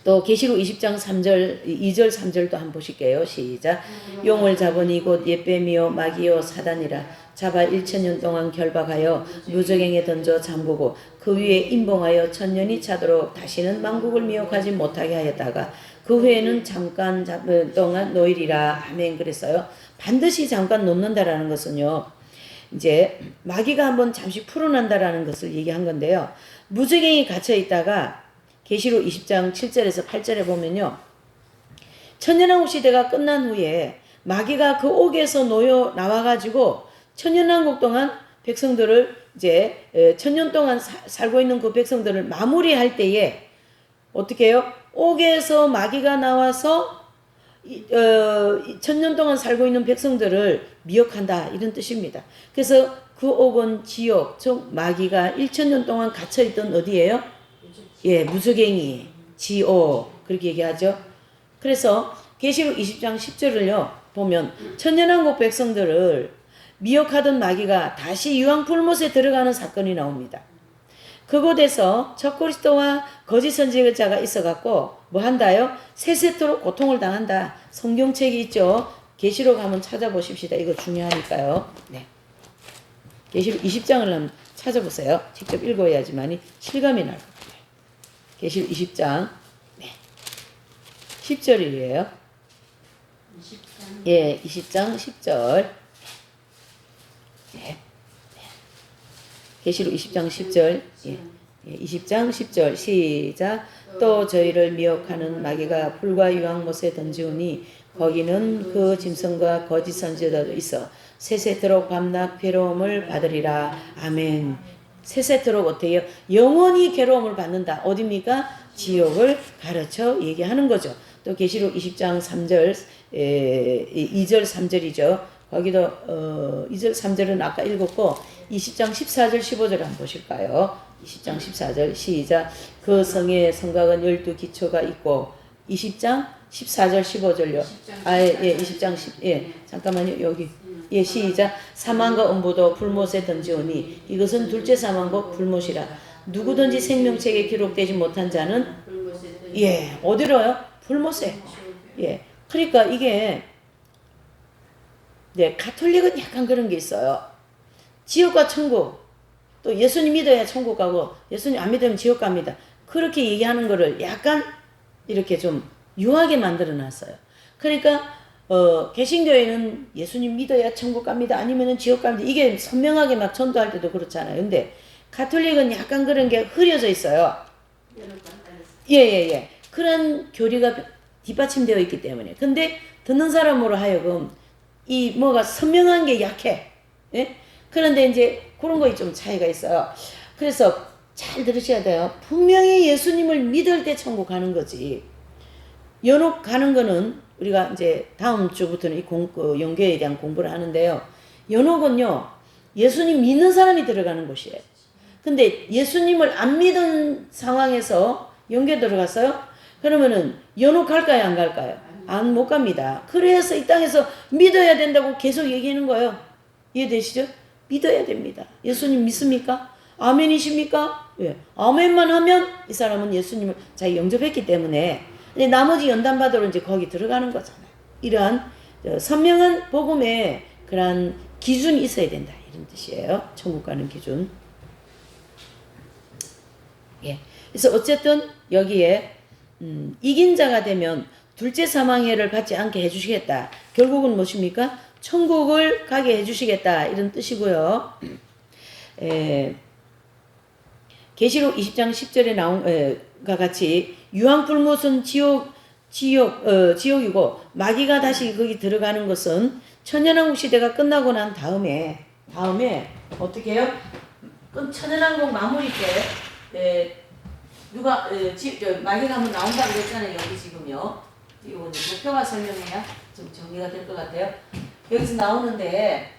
또 계시록 20장 3절 2절 3절도 한번 보실게요. 시작. 용을 잡으니 곧 옛뱀이요 마귀요 사단이라. 잡아 1000년 동안 결박하여 무저갱에 던져 잠그고 그 위에 임봉하여 1000년이 차도록 다시는 만국을 미혹하지 못하게 하였다가 그 후에는 잠깐 동안 노일이라. 아멘. 그랬어요. 반드시 잠깐 놓는다라는 것은요, 이제 마귀가 한번 잠시 풀어난다라는 것을 얘기한 건데요. 무저갱이 갇혀 있다가 계시록 20장 7절에서 8절에 보면요, 천년왕국 시대가 끝난 후에 마귀가 그 옥에서 놓여 나와가지고 천년왕국 동안 백성들을 이제 천년 동안 살고 있는 그 백성들을 마무리할 때에 어떻게 해요? 옥에서 마귀가 나와서 천년 동안 살고 있는 백성들을 미혹한다, 이런 뜻입니다. 그래서 그 옥은 지옥, 즉 마귀가 1000년 동안 갇혀있던 어디예요? 예, 무저갱이, 지옥, 그렇게 얘기하죠. 그래서 계시록 20장 10절을요 보면 천년왕국 백성들을 미혹하던 마귀가 다시 유황 불못에 들어가는 사건이 나옵니다. 그곳에서 적그리스도와 거짓 선지자가 있어갖고 뭐 한다요? 세세토록 고통을 당한다. 성경책이 있죠. 계시록 한번 찾아보십시다. 이거 중요하니까요. 네. 계시록 20장을 한번 찾아보세요. 직접 읽어야지만이 실감이 날 겁니다. 계시록 20장 네. 10절이에요. 20장. 예, 20장 10절. 네. 계시록 20장 10절. 예. 20장 10절 시작. 또 저희를 미혹하는 마귀가 불과 유황못에 던지오니 거기는 그 짐승과 거짓 선지자도 있어 세세토록 밤낮 괴로움을 받으리라. 아멘. 세세토록 어때요? 영원히 괴로움을 받는다. 어디입니까? 지옥을 가르쳐 얘기하는 거죠. 또 계시록 20장 3절 2절 3절이죠. 거기도 2절 3절은 아까 읽었고 20장 14절 15절 한번 보실까요? 20장 14절 시작. 그 성의 성곽은 12기초가 있고 20장 14절 15절요. 예, 20장 10, 예, 잠깐만요. 여기. 예, 시작. 사망과 음부도 불못에 던지오니 이것은 둘째 사망국 불못이라. 누구든지 생명책에 기록되지 못한 자는 예, 어디로요? 불못에. 예. 그러니까 이게 네, 가톨릭은 약간 그런 게 있어요. 지옥과 천국. 또 예수님 믿어야 천국 가고 예수님 안 믿으면 지옥 갑니다. 그렇게 얘기하는 거를 약간 이렇게 좀 유하게 만들어 놨어요. 그러니까 개신교회는 예수님 믿어야 천국 갑니다. 아니면은 지옥 갑니다. 이게 선명하게 막 전도할 때도 그렇잖아요. 근데 가톨릭은 약간 그런 게 흐려져 있어요. 예. 그런 교리가 뒷받침되어 있기 때문에. 근데 듣는 사람으로 하여금 이 뭐가 선명한 게 약해. 예? 그런데 이제 그런 거에 좀 차이가 있어요. 그래서 잘 들으셔야 돼요. 분명히 예수님을 믿을 때 천국 가는 거지. 연옥 가는 거는 우리가 이제 다음 주부터는 그 영계에 대한 공부를 하는데요. 연옥은요, 예수님 믿는 사람이 들어가는 곳이에요. 근데 예수님을 안 믿은 상황에서 영계 들어갔어요? 그러면은 연옥 갈까요, 안 갈까요? 못 갑니다. 그래서 이 땅에서 믿어야 된다고 계속 얘기하는 거예요. 이해되시죠? 믿어야 됩니다. 예수님 믿습니까? 아멘이십니까? 예. 아멘만 하면 이 사람은 예수님을 자기 영접했기 때문에 이제 나머지 연단받으러 이제 거기 들어가는 거잖아요. 이러한 선명한 복음의 그러한 기준이 있어야 된다. 이런 뜻이에요. 천국 가는 기준. 예. 그래서 어쨌든 여기에 이긴 자가 되면 둘째 사망해를 받지 않게 해주시겠다. 결국은 무엇입니까? 천국을 가게 해주시겠다. 이런 뜻이고요. 계시록 20장 10절에 나온 가 같이 유황불못은 지옥이고 마귀가 다시 거기 들어가는 것은 천연왕국 시대가 끝나고 난 다음에 어떻게 해요? 천연왕국 마무리 때 누가 마귀가 한번 나온다고 그랬잖아요. 여기 지금요. 이거 이제 목표가 설명해야 좀 정리가 될 것 같아요. 여기서 나오는데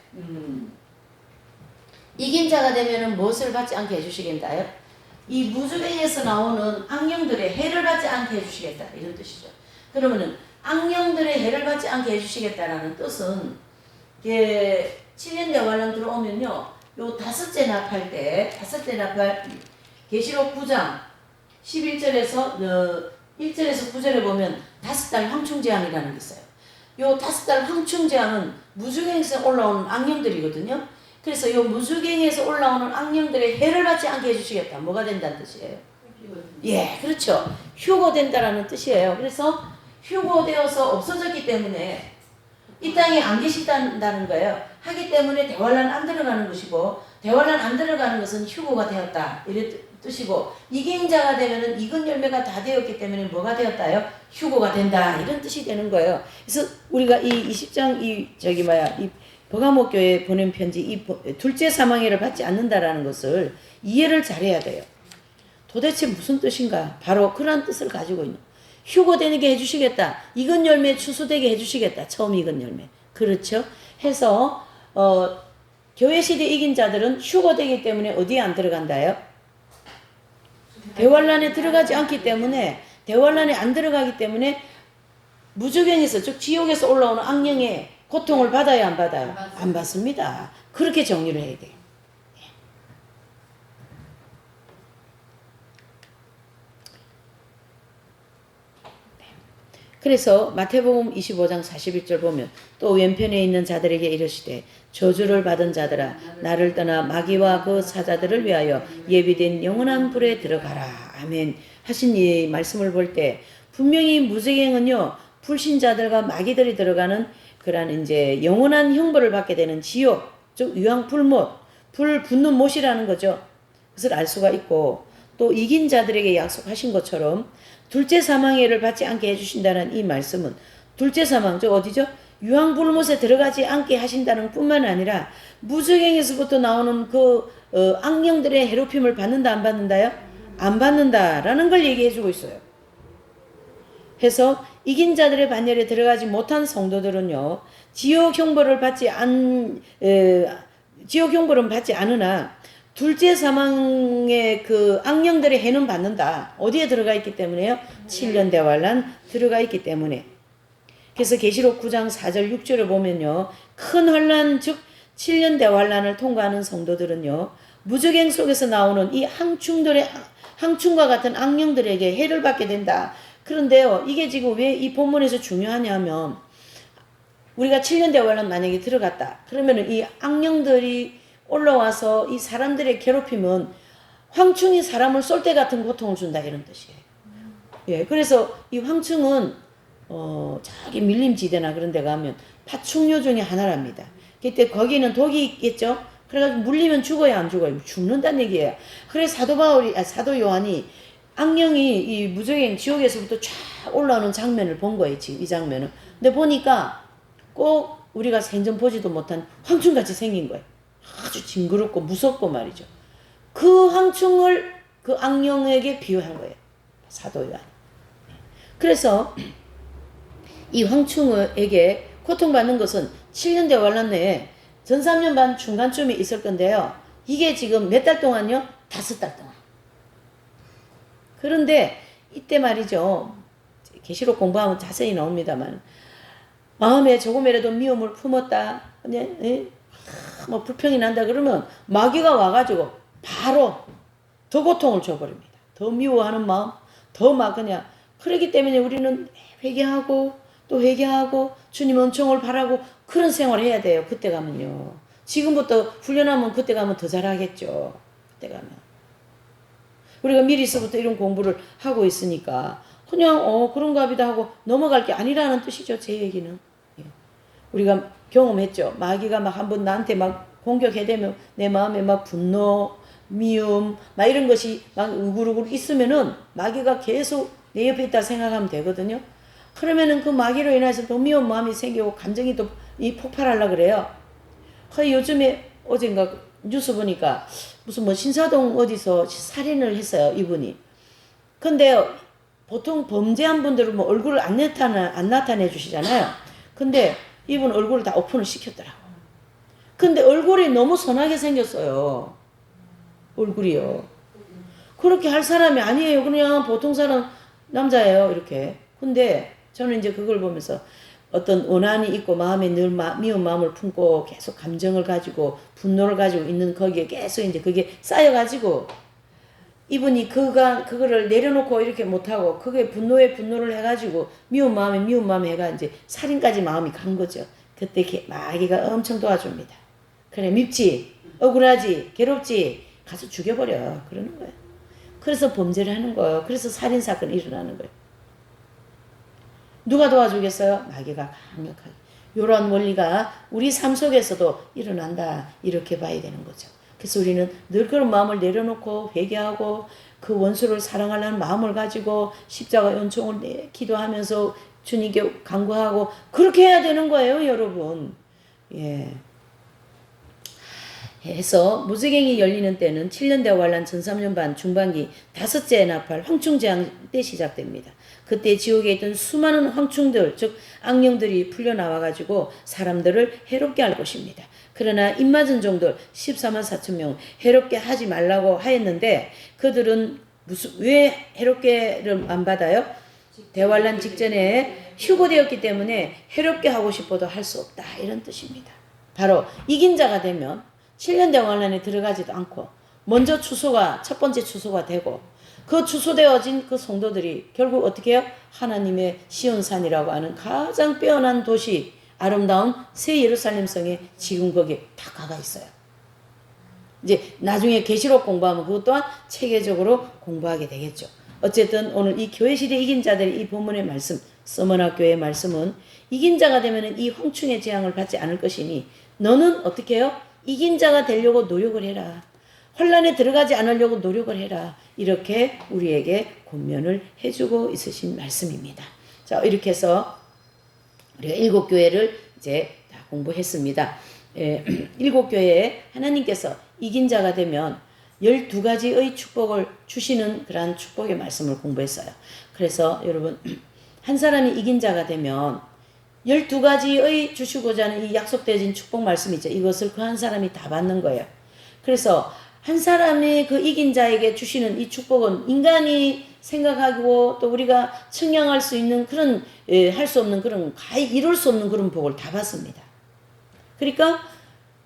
이긴 자가 되면은 무엇을 받지 않게 해주시겠나요? 이 무주행에서 나오는 악령들의 해를 받지 않게 해주시겠다. 이런 뜻이죠. 그러면은 악령들의 해를 받지 않게 해주시겠다라는 뜻은 7년 대관람 들어오면요. 요 다섯째 납할 계시록 9장 11절에서 1절에서 9절에 보면 5달 황충재앙이라는 게 있어요. 요 5달 황충재앙은 무주행에서 올라오는 악령들이거든요. 그래서 요 무주행에서 올라오는 악령들의 해를 받지 않게 해주시겠다. 뭐가 된다는 뜻이에요? 예, 그렇죠. 휴고된다라는 뜻이에요. 그래서 휴고되어서 없어졌기 때문에 이 땅에 안 계신다는 거예요. 하기 때문에 대환란 안 들어가는 것이고, 대환란 안 들어가는 것은 휴고가 되었다. 이런 뜻이고, 이긴 자가 되면은 익은 열매가 다 되었기 때문에 뭐가 되었다요? 휴고가 된다. 이런 뜻이 되는 거예요. 그래서 우리가 이 20장 이 버가모 교회에 보낸 편지 이 둘째 사망해를 받지 않는다라는 것을 이해를 잘해야 돼요. 도대체 무슨 뜻인가? 바로 그런 뜻을 가지고 있는. 휴고되게 해주시겠다. 익은 열매 추수되게 해주시겠다. 처음 익은 열매. 그렇죠? 해서 교회 시대 이긴 자들은 휴고되기 때문에 어디에 안 들어간다요? 대환란에 들어가지 않기 때문에, 대환란에 안 들어가기 때문에 무주경에서, 즉 지옥에서 올라오는 악령의 고통을 받아야 안 받아요? 안 받습니다. 그렇게 정리를 해야 돼요. 그래서 마태복음 25장 41절 보면 또 왼편에 있는 자들에게 이르시되 저주를 받은 자들아 나를 떠나 마귀와 그 사자들을 위하여 예비된 영원한 불에 들어가라. 아멘. 하신 이 말씀을 볼 때 분명히 무저갱은요 불신자들과 마귀들이 들어가는 그런 이제 영원한 형벌을 받게 되는 지옥, 즉 유황불못, 불 붙는 못이라는 거죠. 그것을 알 수가 있고 또 이긴 자들에게 약속하신 것처럼 둘째 사망해를 받지 않게 해주신다는 이 말씀은 둘째 사망, 저 어디죠? 유황불못에 들어가지 않게 하신다는 뿐만 아니라 무저갱에서부터 나오는 그 악령들의 해롭힘을 받는다 안 받는다요? 안 받는다라는 걸 얘기해주고 있어요. 해서 이긴 자들의 반열에 들어가지 못한 성도들은요 지옥 형벌은 받지 않으나 둘째 사망의 그 악령들의 해는 받는다. 어디에 들어가 있기 때문에요? 7년 대환란 들어가 있기 때문에. 그래서 계시록 9장 4절 6절을 보면요 큰 환란 즉 7년 대환란을 통과하는 성도들은요 무저갱 속에서 나오는 이 항충과 같은 악령들에게 해를 받게 된다. 그런데요 이게 지금 왜 이 본문에서 중요하냐면 우리가 7년 대환란 만약에 들어갔다 그러면은 이 악령들이 올라와서 이 사람들의 괴롭힘은 황충이 사람을 쏠 때 같은 고통을 준다 이런 뜻이에요. 예, 그래서 이 황충은 저기 밀림지대나 그런 데 가면 파충류 중에 하나랍니다. 그때 거기는 독이 있겠죠. 그래가지고 물리면 죽어야 안 죽어요. 죽는다는 얘기예요. 그래서 사도 요한이 악령이 이 무저갱 지옥에서부터 쫙 올라오는 장면을 본 거예요. 지금 이 장면은. 근데 보니까 꼭 우리가 생전 보지도 못한 황충같이 생긴 거예요. 아주 징그럽고 무섭고 말이죠. 그 황충을 그 악령에게 비유한 거예요. 사도 요한. 그래서 이 황충에게 고통받는 것은 7년대 환란 내에 전 3년 반 중간쯤에 있을 건데요. 이게 지금 몇 달 동안요? 5달 동안. 그런데 이때 말이죠. 계시록 공부하면 자세히 나옵니다만 마음에 조금이라도 미움을 품었다. 그냥 뭐 불평이 난다 그러면 마귀가 와가지고 바로 더 고통을 줘버립니다. 더 미워하는 마음, 더 막 그냥. 그렇기 때문에 우리는 회개하고 또 회개하고 주님 은총을 바라고 그런 생활을 해야 돼요. 그때 가면요. 지금부터 훈련하면 그때 가면 더 잘하겠죠. 그때 가면. 우리가 미리서부터 이런 공부를 하고 있으니까 그냥 그런가 보다 하고 넘어갈 게 아니라는 뜻이죠. 제 얘기는. 예. 우리가 경험했죠. 마귀가 막 한번 나한테 막 공격해대면 내 마음에 막 분노, 미움 막 이런 것이 막 우글우글 있으면은 마귀가 계속 내 옆에 있다 생각하면 되거든요. 그러면은 그 마귀로 인해서 또 미운 마음이 생기고 감정이 또 폭발하려고 그래요. 요즘에 어젠가 뉴스 보니까 무슨 뭐 신사동 어디서 살인을 했어요, 이분이. 근데 보통 범죄한 분들은 뭐 얼굴을 안 나타내 주시잖아요. 근데 이분 얼굴을 다 오픈을 시켰더라고. 근데 얼굴이 너무 선하게 생겼어요. 얼굴이요. 그렇게 할 사람이 아니에요. 그냥 보통 사람 남자예요. 이렇게. 근데 저는 이제 그걸 보면서 어떤 원한이 있고 마음에 늘 미운 마음을 품고 계속 감정을 가지고 분노를 가지고 있는 거기에 계속 이제 그게 쌓여가지고 이분이 그거를 내려놓고 이렇게 못하고 그게 분노에 분노를 해가지고 미운 마음에 해가 이제 살인까지 마음이 간 거죠. 그때 마귀가 엄청 도와줍니다. 그래 밉지 억울하지 괴롭지 가서 죽여버려 그러는 거예요. 그래서 범죄를 하는 거예요. 그래서 살인사건이 일어나는 거예요. 누가 도와주겠어요? 마귀가 강력하게. 이런 원리가 우리 삶 속에서도 일어난다. 이렇게 봐야 되는 거죠. 그래서 우리는 늘 그런 마음을 내려놓고 회개하고 그 원수를 사랑하려는 마음을 가지고 십자가 은총을 기도하면서 주님께 간구하고 그렇게 해야 되는 거예요, 여러분. 예. 해서 무지갱이 열리는 때는 7년대 환란 전 3년 반 중반기 5째 나팔 황충재앙 때 시작됩니다. 그때 지옥에 있던 수많은 황충들 즉 악령들이 풀려나와가지고 사람들을 해롭게 할 것입니다. 그러나 입맞은 종들 14만 4천 명 해롭게 하지 말라고 하였는데 그들은 왜 해롭게를 안 받아요? 대환란 직전에 휴고되었기 때문에 해롭게 하고 싶어도 할 수 없다 이런 뜻입니다. 바로 이긴 자가 되면 7년대 환란에 들어가지도 않고 먼저 첫 번째 추수가 되고 그 추수되어진 그 성도들이 결국 어떻게 해요? 하나님의 시온산이라고 하는 가장 빼어난 도시 아름다운 새 예루살렘 성에 지금 거기 다 가가 있어요. 이제 나중에 계시록 공부하면 그것 또한 체계적으로 공부하게 되겠죠. 어쨌든 오늘 이 교회시대 이긴 자들의 이 본문의 말씀 서머나교의 말씀은 이긴 자가 되면 이 황충의 재앙을 받지 않을 것이니 너는 어떻게 해요? 이긴 자가 되려고 노력을 해라. 혼란에 들어가지 않으려고 노력을 해라. 이렇게 우리에게 권면을 해주고 있으신 말씀입니다. 자, 이렇게 해서 우리가 7교회를 이제 다 공부했습니다. 7교회에 하나님께서 이긴 자가 되면 12가지의 축복을 주시는 그러한 축복의 말씀을 공부했어요. 그래서 여러분 한 사람이 이긴 자가 되면 12가지의 주시고자 하는 이 약속되어진 축복 말씀이죠. 이것을 그 한 사람이 다 받는 거예요. 그래서 한 사람이 그 이긴 자에게 주시는 이 축복은 인간이 생각하고 또 우리가 측량할 수 있는 그런 할 수 없는 그런 가히 이룰 수 없는 그런 복을 다 받습니다. 그러니까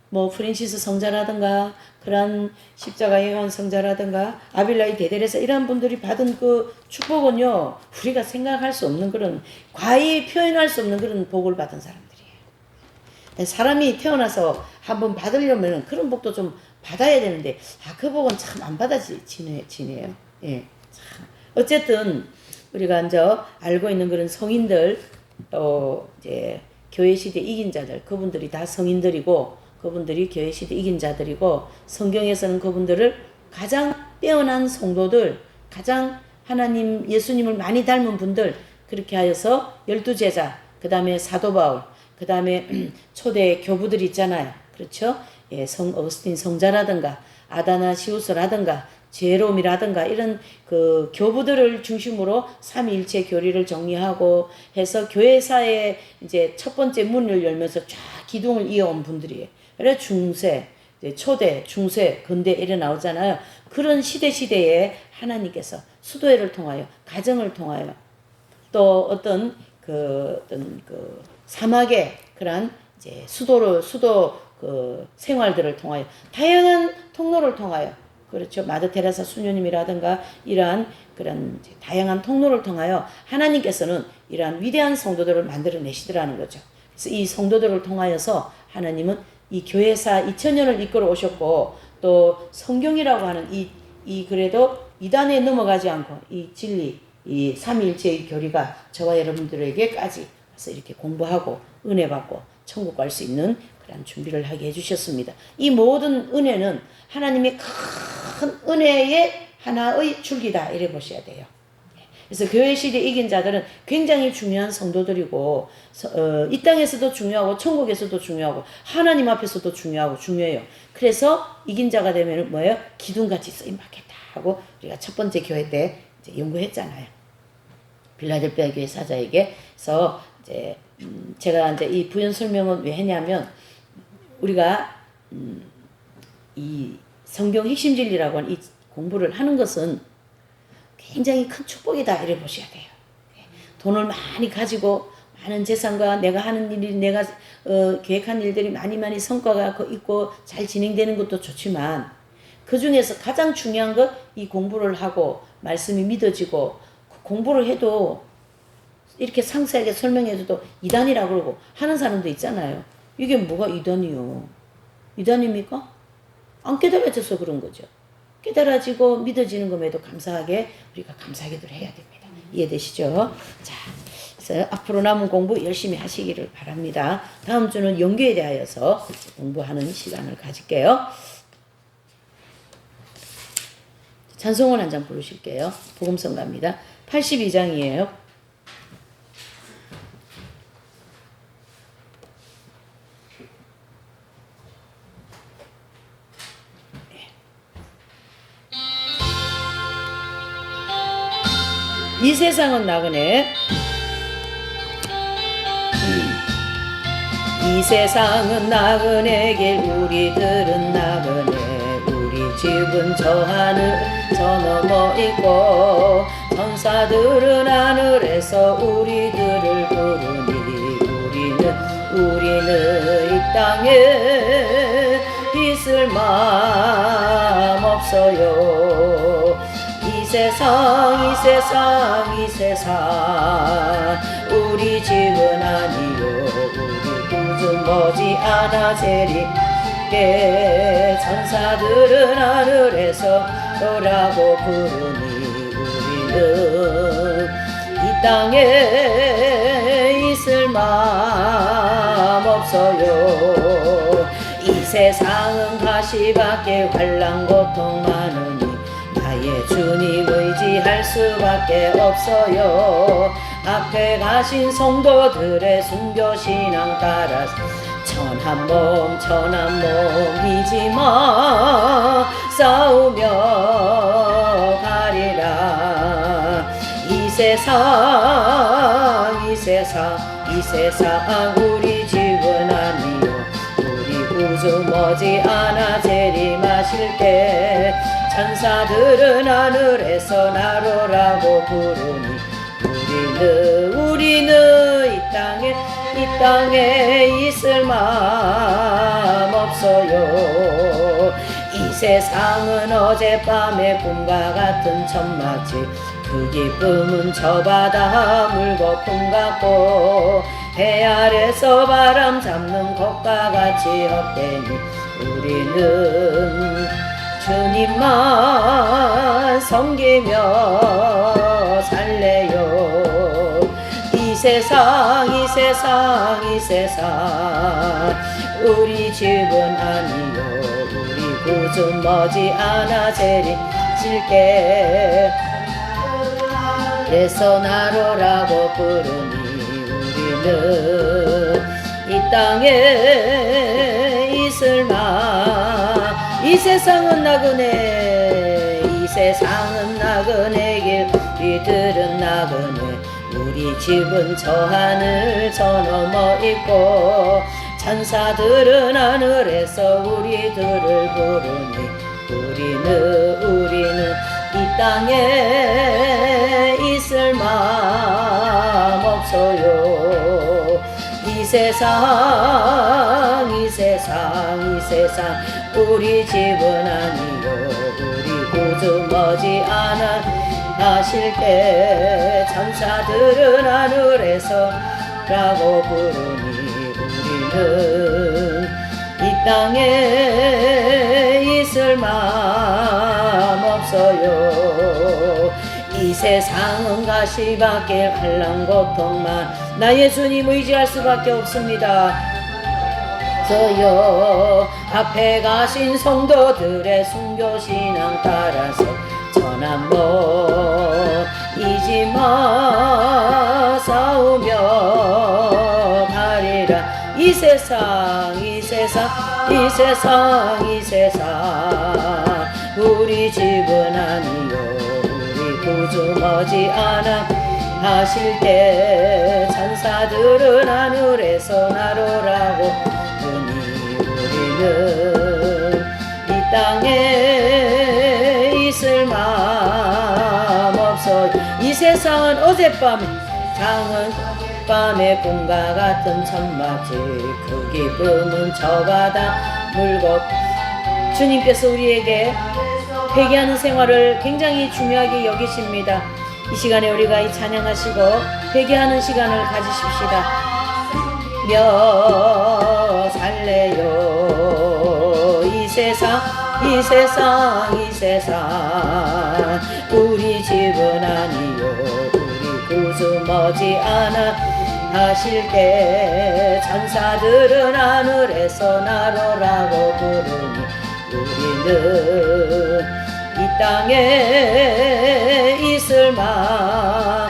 뭐 프랜시스 성자라든가 그런 십자가의 요한 성자라든가 아빌라이 데델에서 이런 분들이 받은 그 축복은요 우리가 생각할 수 없는 그런 과히 표현할 수 없는 그런 복을 받은 사람들이에요. 사람이 태어나서 한번 받으려면 그런 복도 좀 받아야 되는데 그 복은 참 안 받아지네요. 예, 참. 어쨌든 우리가 이제 알고 있는 그런 성인들 또 이제 교회 시대 이긴 자들 그분들이 다 성인들이고 그분들이 교회 시대 이긴 자들이고 성경에서는 그분들을 가장 빼어난 성도들 가장 하나님 예수님을 많이 닮은 분들 그렇게 하여서 12제자 그 다음에 사도 바울 그 다음에 초대 교부들 있잖아요. 그렇죠? 예, 성 어거스틴 성자라든가 아다나시우스라든가 지혜로움이라든가 이런 그 교부들을 중심으로 삼위일체 교리를 정리하고 해서 교회사의 이제 첫 번째 문을 열면서 쫙 기둥을 이어온 분들이에요. 그래 중세, 초대, 중세, 근대 이래 나오잖아요. 그런 시대에 하나님께서 수도회를 통하여, 가정을 통하여, 또 어떤 그 사막의 그런 이제 수도 그 생활들을 통하여, 다양한 통로를 통하여, 그렇죠. 마더 테레사 수녀님이라든가 이러한 그런 다양한 통로를 통하여 하나님께서는 이러한 위대한 성도들을 만들어내시더라는 거죠. 그래서 이 성도들을 통하여서 하나님은 이 교회사 2000년을 이끌어 오셨고, 또 성경이라고 하는 이 그래도 이단에 넘어가지 않고 이 진리, 이 삼위일체의 교리가 저와 여러분들에게까지 가서 이렇게 공부하고 은혜 받고 천국 갈 수 있는 그런 준비를 하게 해주셨습니다. 이 모든 은혜는 하나님의 큰 은혜의 하나의 줄기다 이래 보셔야 돼요. 그래서 교회 시대 이긴 자들은 굉장히 중요한 성도들이고, 이 땅에서도 중요하고 천국에서도 중요하고 하나님 앞에서도 중요해요. 그래서 이긴 자가 되면 뭐예요? 기둥같이 쓰임받겠다 하고 우리가 첫 번째 교회 때 이제 연구했잖아요. 빌라델피아 교회 사자에게서 이제 제가 이제 이 부연 설명은 왜 했냐면, 우리가 이 성경 핵심 진리라고 하는 이 공부를 하는 것은 굉장히 큰 축복이다 이래 보셔야 돼요. 돈을 많이 가지고 많은 재산과 내가 하는 일이, 내가 계획한 일들이 많이 성과가 있고 잘 진행되는 것도 좋지만, 그 중에서 가장 중요한 것, 이 공부를 하고 말씀이 믿어지고 공부를 해도 이렇게 상세하게 설명해줘도 이단이라고 그러고 하는 사람도 있잖아요. 이게 뭐가 이단이요? 이단입니까? 안 깨달아져서 그런 거죠. 깨달아지고 믿어지는 것에도 감사하게 우리가 감사하기도 해야 됩니다. 이해되시죠? 자, 그래서 앞으로 남은 공부 열심히 하시기를 바랍니다. 다음 주는 영계에 대하여서 공부하는 시간을 가질게요. 찬송을 한 장 부르실게요. 복음성가입니다. 82장이에요. 이 세상은 나그네, 이 세상은 나그네 길, 우리들은 나그네, 우리 집은 저 하늘 저 넘어 있고, 천사들은 하늘에서 우리들을 부르니, 우리는 이 땅에 있을 마음 없어요. 이 세상 우리 집은 아니요, 우리 구주 머지않아 재림께, 천사들은 하늘에서 너라고 부르니, 우리는 이 땅에 있을 마음 없어요. 이 세상은 가시밖에 환난 고통 많으니, 나의 주님 의지할 수밖에 없어요. 앞에 가신 성도들의 순교신앙 따라 천한 몸 이지마 싸우며 가리라. 이 세상 우리 집은 아니요, 우리 구주 머지않아 재림하실 때, 천사들은 하늘에서 나로라고 부르니, 우리는 이 땅에 있을 마음 없어요. 이 세상은 어젯밤의 꿈과 같은 천막지, 그 기쁨은 저 바다 물거품 같고, 배 아래서 바람 잡는 것과 같이 헛되니, 우리는 주님만 섬기며 살래요. 이 세상 우리 집은 아니요, 우리 구주 머지않아 재림하실게. 그래서 나로라고 부르니, 우리는 이 땅에 있을 마. 이 세상은 나그네, 이 세상은 나그네 길 우리들은 나그네 우리 집은 저 하늘 저 너머 있고 천사들은 하늘에서 우리들을 부르니 우리는 이 땅에 있을 마음 없어요. 이 세상 우리 집은 아니요 우리 구주 머지않아 하실 때 천사들은 하늘에서 라고 부르니 우리는 이 땅에 있을 마음 없어요. 이 세상은 가시밭길 환난 고통만 나 예수님 의지할 수밖에 없습니다. 저요 앞에 가신 성도들의 순교신앙 따라서 천한번 잊지마 싸우며 가리라. 이 세상 우리 집은 아니요 우리 구주 머지않아 하실 때 천사들은 하늘에서 나로라고 부르니 우리는 이 땅에 있을 마음 없어. 이 세상은 어젯밤에 장은 밤의 꿈과 같은 천막지 그 기쁨은 저 바다 물고 주님께서 우리에게 회개하는 생활을 굉장히 중요하게 여기십니다. 이 시간에 우리가 이 찬양하시고 회개하는 시간을 가지십시다. 몇 살래요 이 세상 우리 집은 아니요 우리 구주 머지않아 하실 때 천사들은 하늘에서 나로라고 부르니 우리는 이 땅에 있을 마.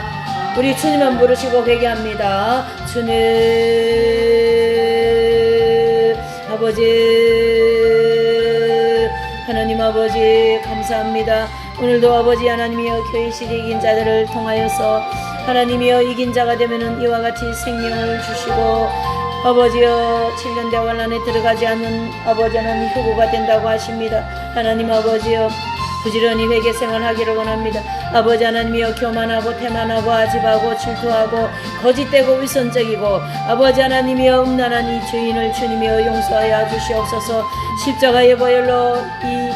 우리 주님만 부르시고 회개합니다. 주님 아버지 하나님 아버지 감사합니다. 오늘도 아버지 하나님이여 교회식 이긴 자들을 통하여서 하나님이여 이긴 자가 되면은 이와 같이 생명을 주시고 아버지여 7년 대환 안에 들어가지 않는 아버지 하나님 효고가 된다고 하십니다. 하나님 아버지여 부지런히 회개 생활하기를 원합니다. 아버지 하나님이여 교만하고 태만하고 아집하고 질투하고 거짓되고 위선적이고 아버지 하나님이여 음란한 이 죄인을 주님이여 용서하여 주시옵소서. 십자가의 보혈로 이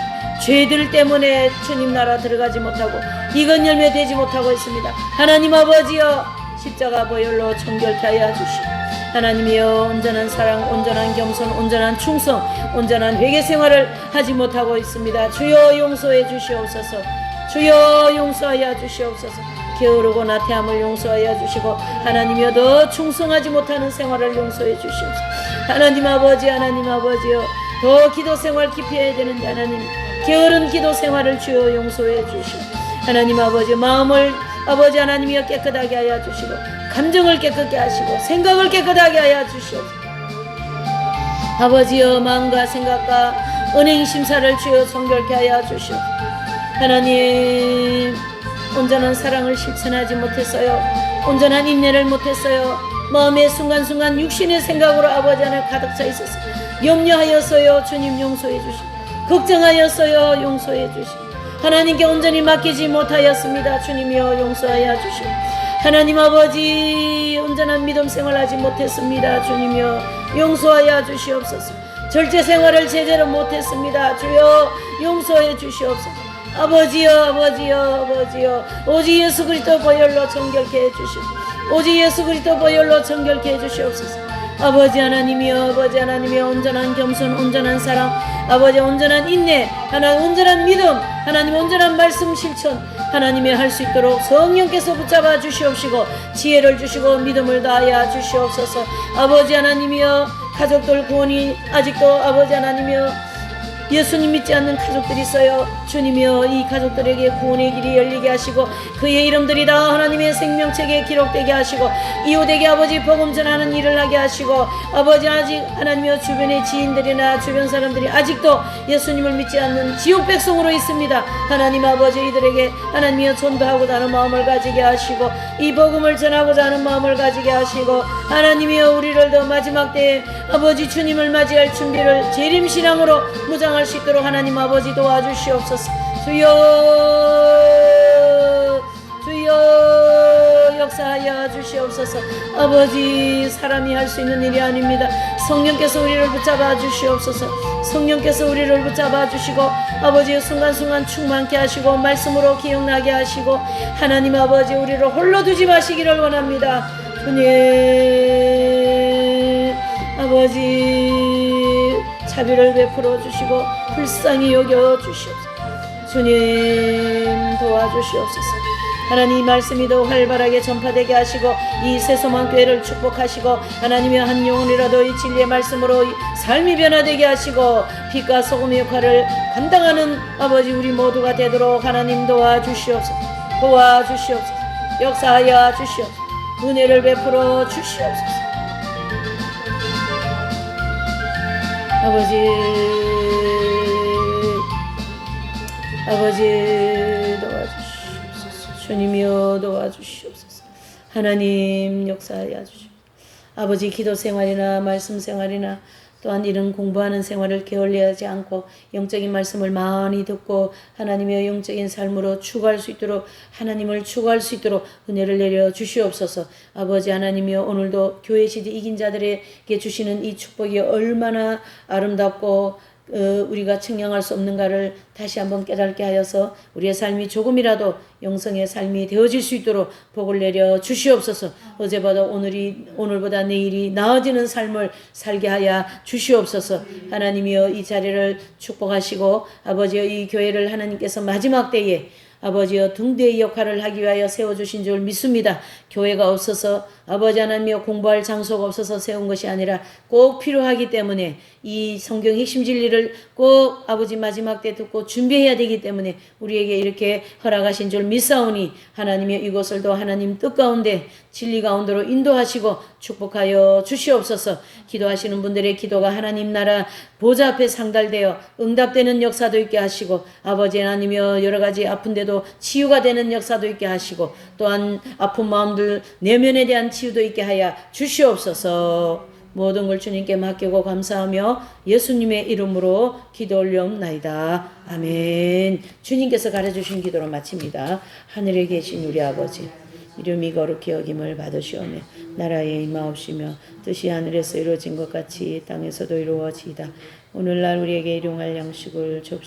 죄들 때문에 주님 나라 들어가지 못하고 이건 열매 되지 못하고 있습니다. 하나님 아버지여 십자가 보혈로 정결케 하여 주시고 하나님이여 온전한 사랑, 온전한 겸손, 온전한 충성, 온전한 회개 생활을 하지 못하고 있습니다. 주여 용서해 주시옵소서. 주여 용서하여 주시옵소서. 게으르고 나태함을 용서하여 주시고 하나님이여 더 충성하지 못하는 생활을 용서해 주시옵소서. 하나님 아버지여 더 기도 생활 깊이 해야 되는데 하나님 게으른 기도 생활을 주여 용서해 주시고 하나님 아버지 마음을 아버지 하나님이여 깨끗하게 하여 주시고 감정을 깨끗게 하시고 생각을 깨끗하게 하여 주시옵소서. 아버지여 마음과 생각과 은행 심사를 주여 성결케 하여 주시옵소서. 하나님 온전한 사랑을 실천하지 못했어요. 온전한 인내를 못했어요. 마음의 순간순간 육신의 생각으로 아버지 안에 가득 차 있었어요. 염려하였어요. 주님 용서해 주시고 걱정하였어요. 용서해 주시고 하나님께 온전히 맡기지 못하였습니다. 주님이여 용서하여 주시고 하나님 아버지 온전한 믿음 생활하지 못했습니다. 주님이여 용서하여 주시옵소서. 절제 생활을 제대로 못했습니다. 주여 용서해 주시옵소서. 아버지여 오직 예수 그리스도 보혈로 정결케 해주시옵소서. 오직 예수 그리스도 보혈로 정결케 해주시옵소서. 아버지 하나님이여 온전한 겸손, 온전한 사랑, 아버지 온전한 인내, 하나님 온전한 믿음, 하나님 온전한 말씀 실천, 하나님이 할 수 있도록 성령께서 붙잡아 주시옵시고 지혜를 주시고 믿음을 다하여 주시옵소서. 아버지 하나님이여 가족들 구원이 아직도 아버지 하나님이여 예수님 믿지 않는 가족들이 있어요. 주님이여 이 가족들에게 구원의 길이 열리게 하시고 그의 이름들이 다 하나님의 생명책에 기록되게 하시고 이웃에게 아버지 복음 전하는 일을 하게 하시고 아버지 아직 하나님이여 주변의 지인들이나 주변 사람들이 아직도 예수님을 믿지 않는 지옥 백성으로 있습니다. 하나님 아버지 이들에게 하나님이여 전도하고자 하는 마음을 가지게 하시고 이 복음을 전하고자 하는 마음을 가지게 하시고 하나님이여 우리를 더 마지막 때에 아버지 주님을 맞이할 준비를 재림신앙으로 무장할 수 있도록 하나님 아버지 도와주시옵소서. 주여 주여 역사하여 주시옵소서. 아버지 사람이 할 수 있는 일이 아닙니다. 성령께서 우리를 붙잡아 주시옵소서. 성령께서 우리를 붙잡아 주시고 아버지 순간순간 충만케 하시고 말씀으로 기억나게 하시고 하나님 아버지 우리를 홀로 두지 마시기를 원합니다. 주님 아버지 자비를 베풀어 주시고 불쌍히 여겨 주시옵소서. 주님 도와주시옵소서. 하나님 말씀이 더 활발하게 전파되게 하시고 이 새소망 교회를 축복하시고 하나님의 한 영혼이라도 이 진리의 말씀으로 삶이 변화되게 하시고 빛과 소금의 역할을 감당하는 아버지 우리 모두가 되도록 하나님 도와주시옵소서. 도와주시옵소서. 역사하여 주시옵소서. 은혜를 베풀어 주시옵소서. 아버지 도와주시옵소서. 주님이여 도와주시옵소서. 하나님 역사하여 주시옵소서. 아버지 기도 생활이나 말씀 생활이나 또한 이런 공부하는 생활을 게을리하지 않고 영적인 말씀을 많이 듣고 하나님의 영적인 삶으로 추구할 수 있도록 하나님을 추구할 수 있도록 은혜를 내려 주시옵소서. 아버지 하나님이여 오늘도 교회 시대 이긴 자들에게 주시는 이 축복이 얼마나 아름답고 우리가 측량할 수 없는가를 다시 한번 깨닫게 하여서 우리의 삶이 조금이라도 영성의 삶이 되어질 수 있도록 복을 내려 주시옵소서. 어제보다 오늘보다 내일이 나아지는 삶을 살게 하여 주시옵소서. 하나님이여 이 자리를 축복하시고 아버지여 이 교회를 하나님께서 마지막 때에 아버지여 등대의 역할을 하기 위하여 세워주신 줄 믿습니다. 교회가 없어서 아버지 하나님이여 공부할 장소가 없어서 세운 것이 아니라 꼭 필요하기 때문에 이 성경 핵심 진리를 꼭 아버지 마지막 때 듣고 준비해야 되기 때문에 우리에게 이렇게 허락하신 줄 믿사오니 하나님이여 이곳을 더 하나님 뜻 가운데 진리 가운데로 인도하시고 축복하여 주시옵소서. 기도하시는 분들의 기도가 하나님 나라 보좌 앞에 상달되어 응답되는 역사도 있게 하시고 아버지 하나님이여 여러 가지 아픈데도 치유가 되는 역사도 있게 하시고 또한 아픈 마음들 내면에 대한 치유도 있게 하여 주시옵소서. 모든 걸 주님께 맡기고 감사하며 예수님의 이름으로 기도 올려옵나이다. 아멘. 주님께서 가르쳐주신 기도로 마칩니다. 하늘에 계신 우리 아버지 이름이 거룩히 여김을 받으시오며 나라에 임하옵시며 뜻이 하늘에서 이루어진 것 같이 땅에서도 이루어지이다. 오늘날 우리에게 일용할 양식을 줍시오.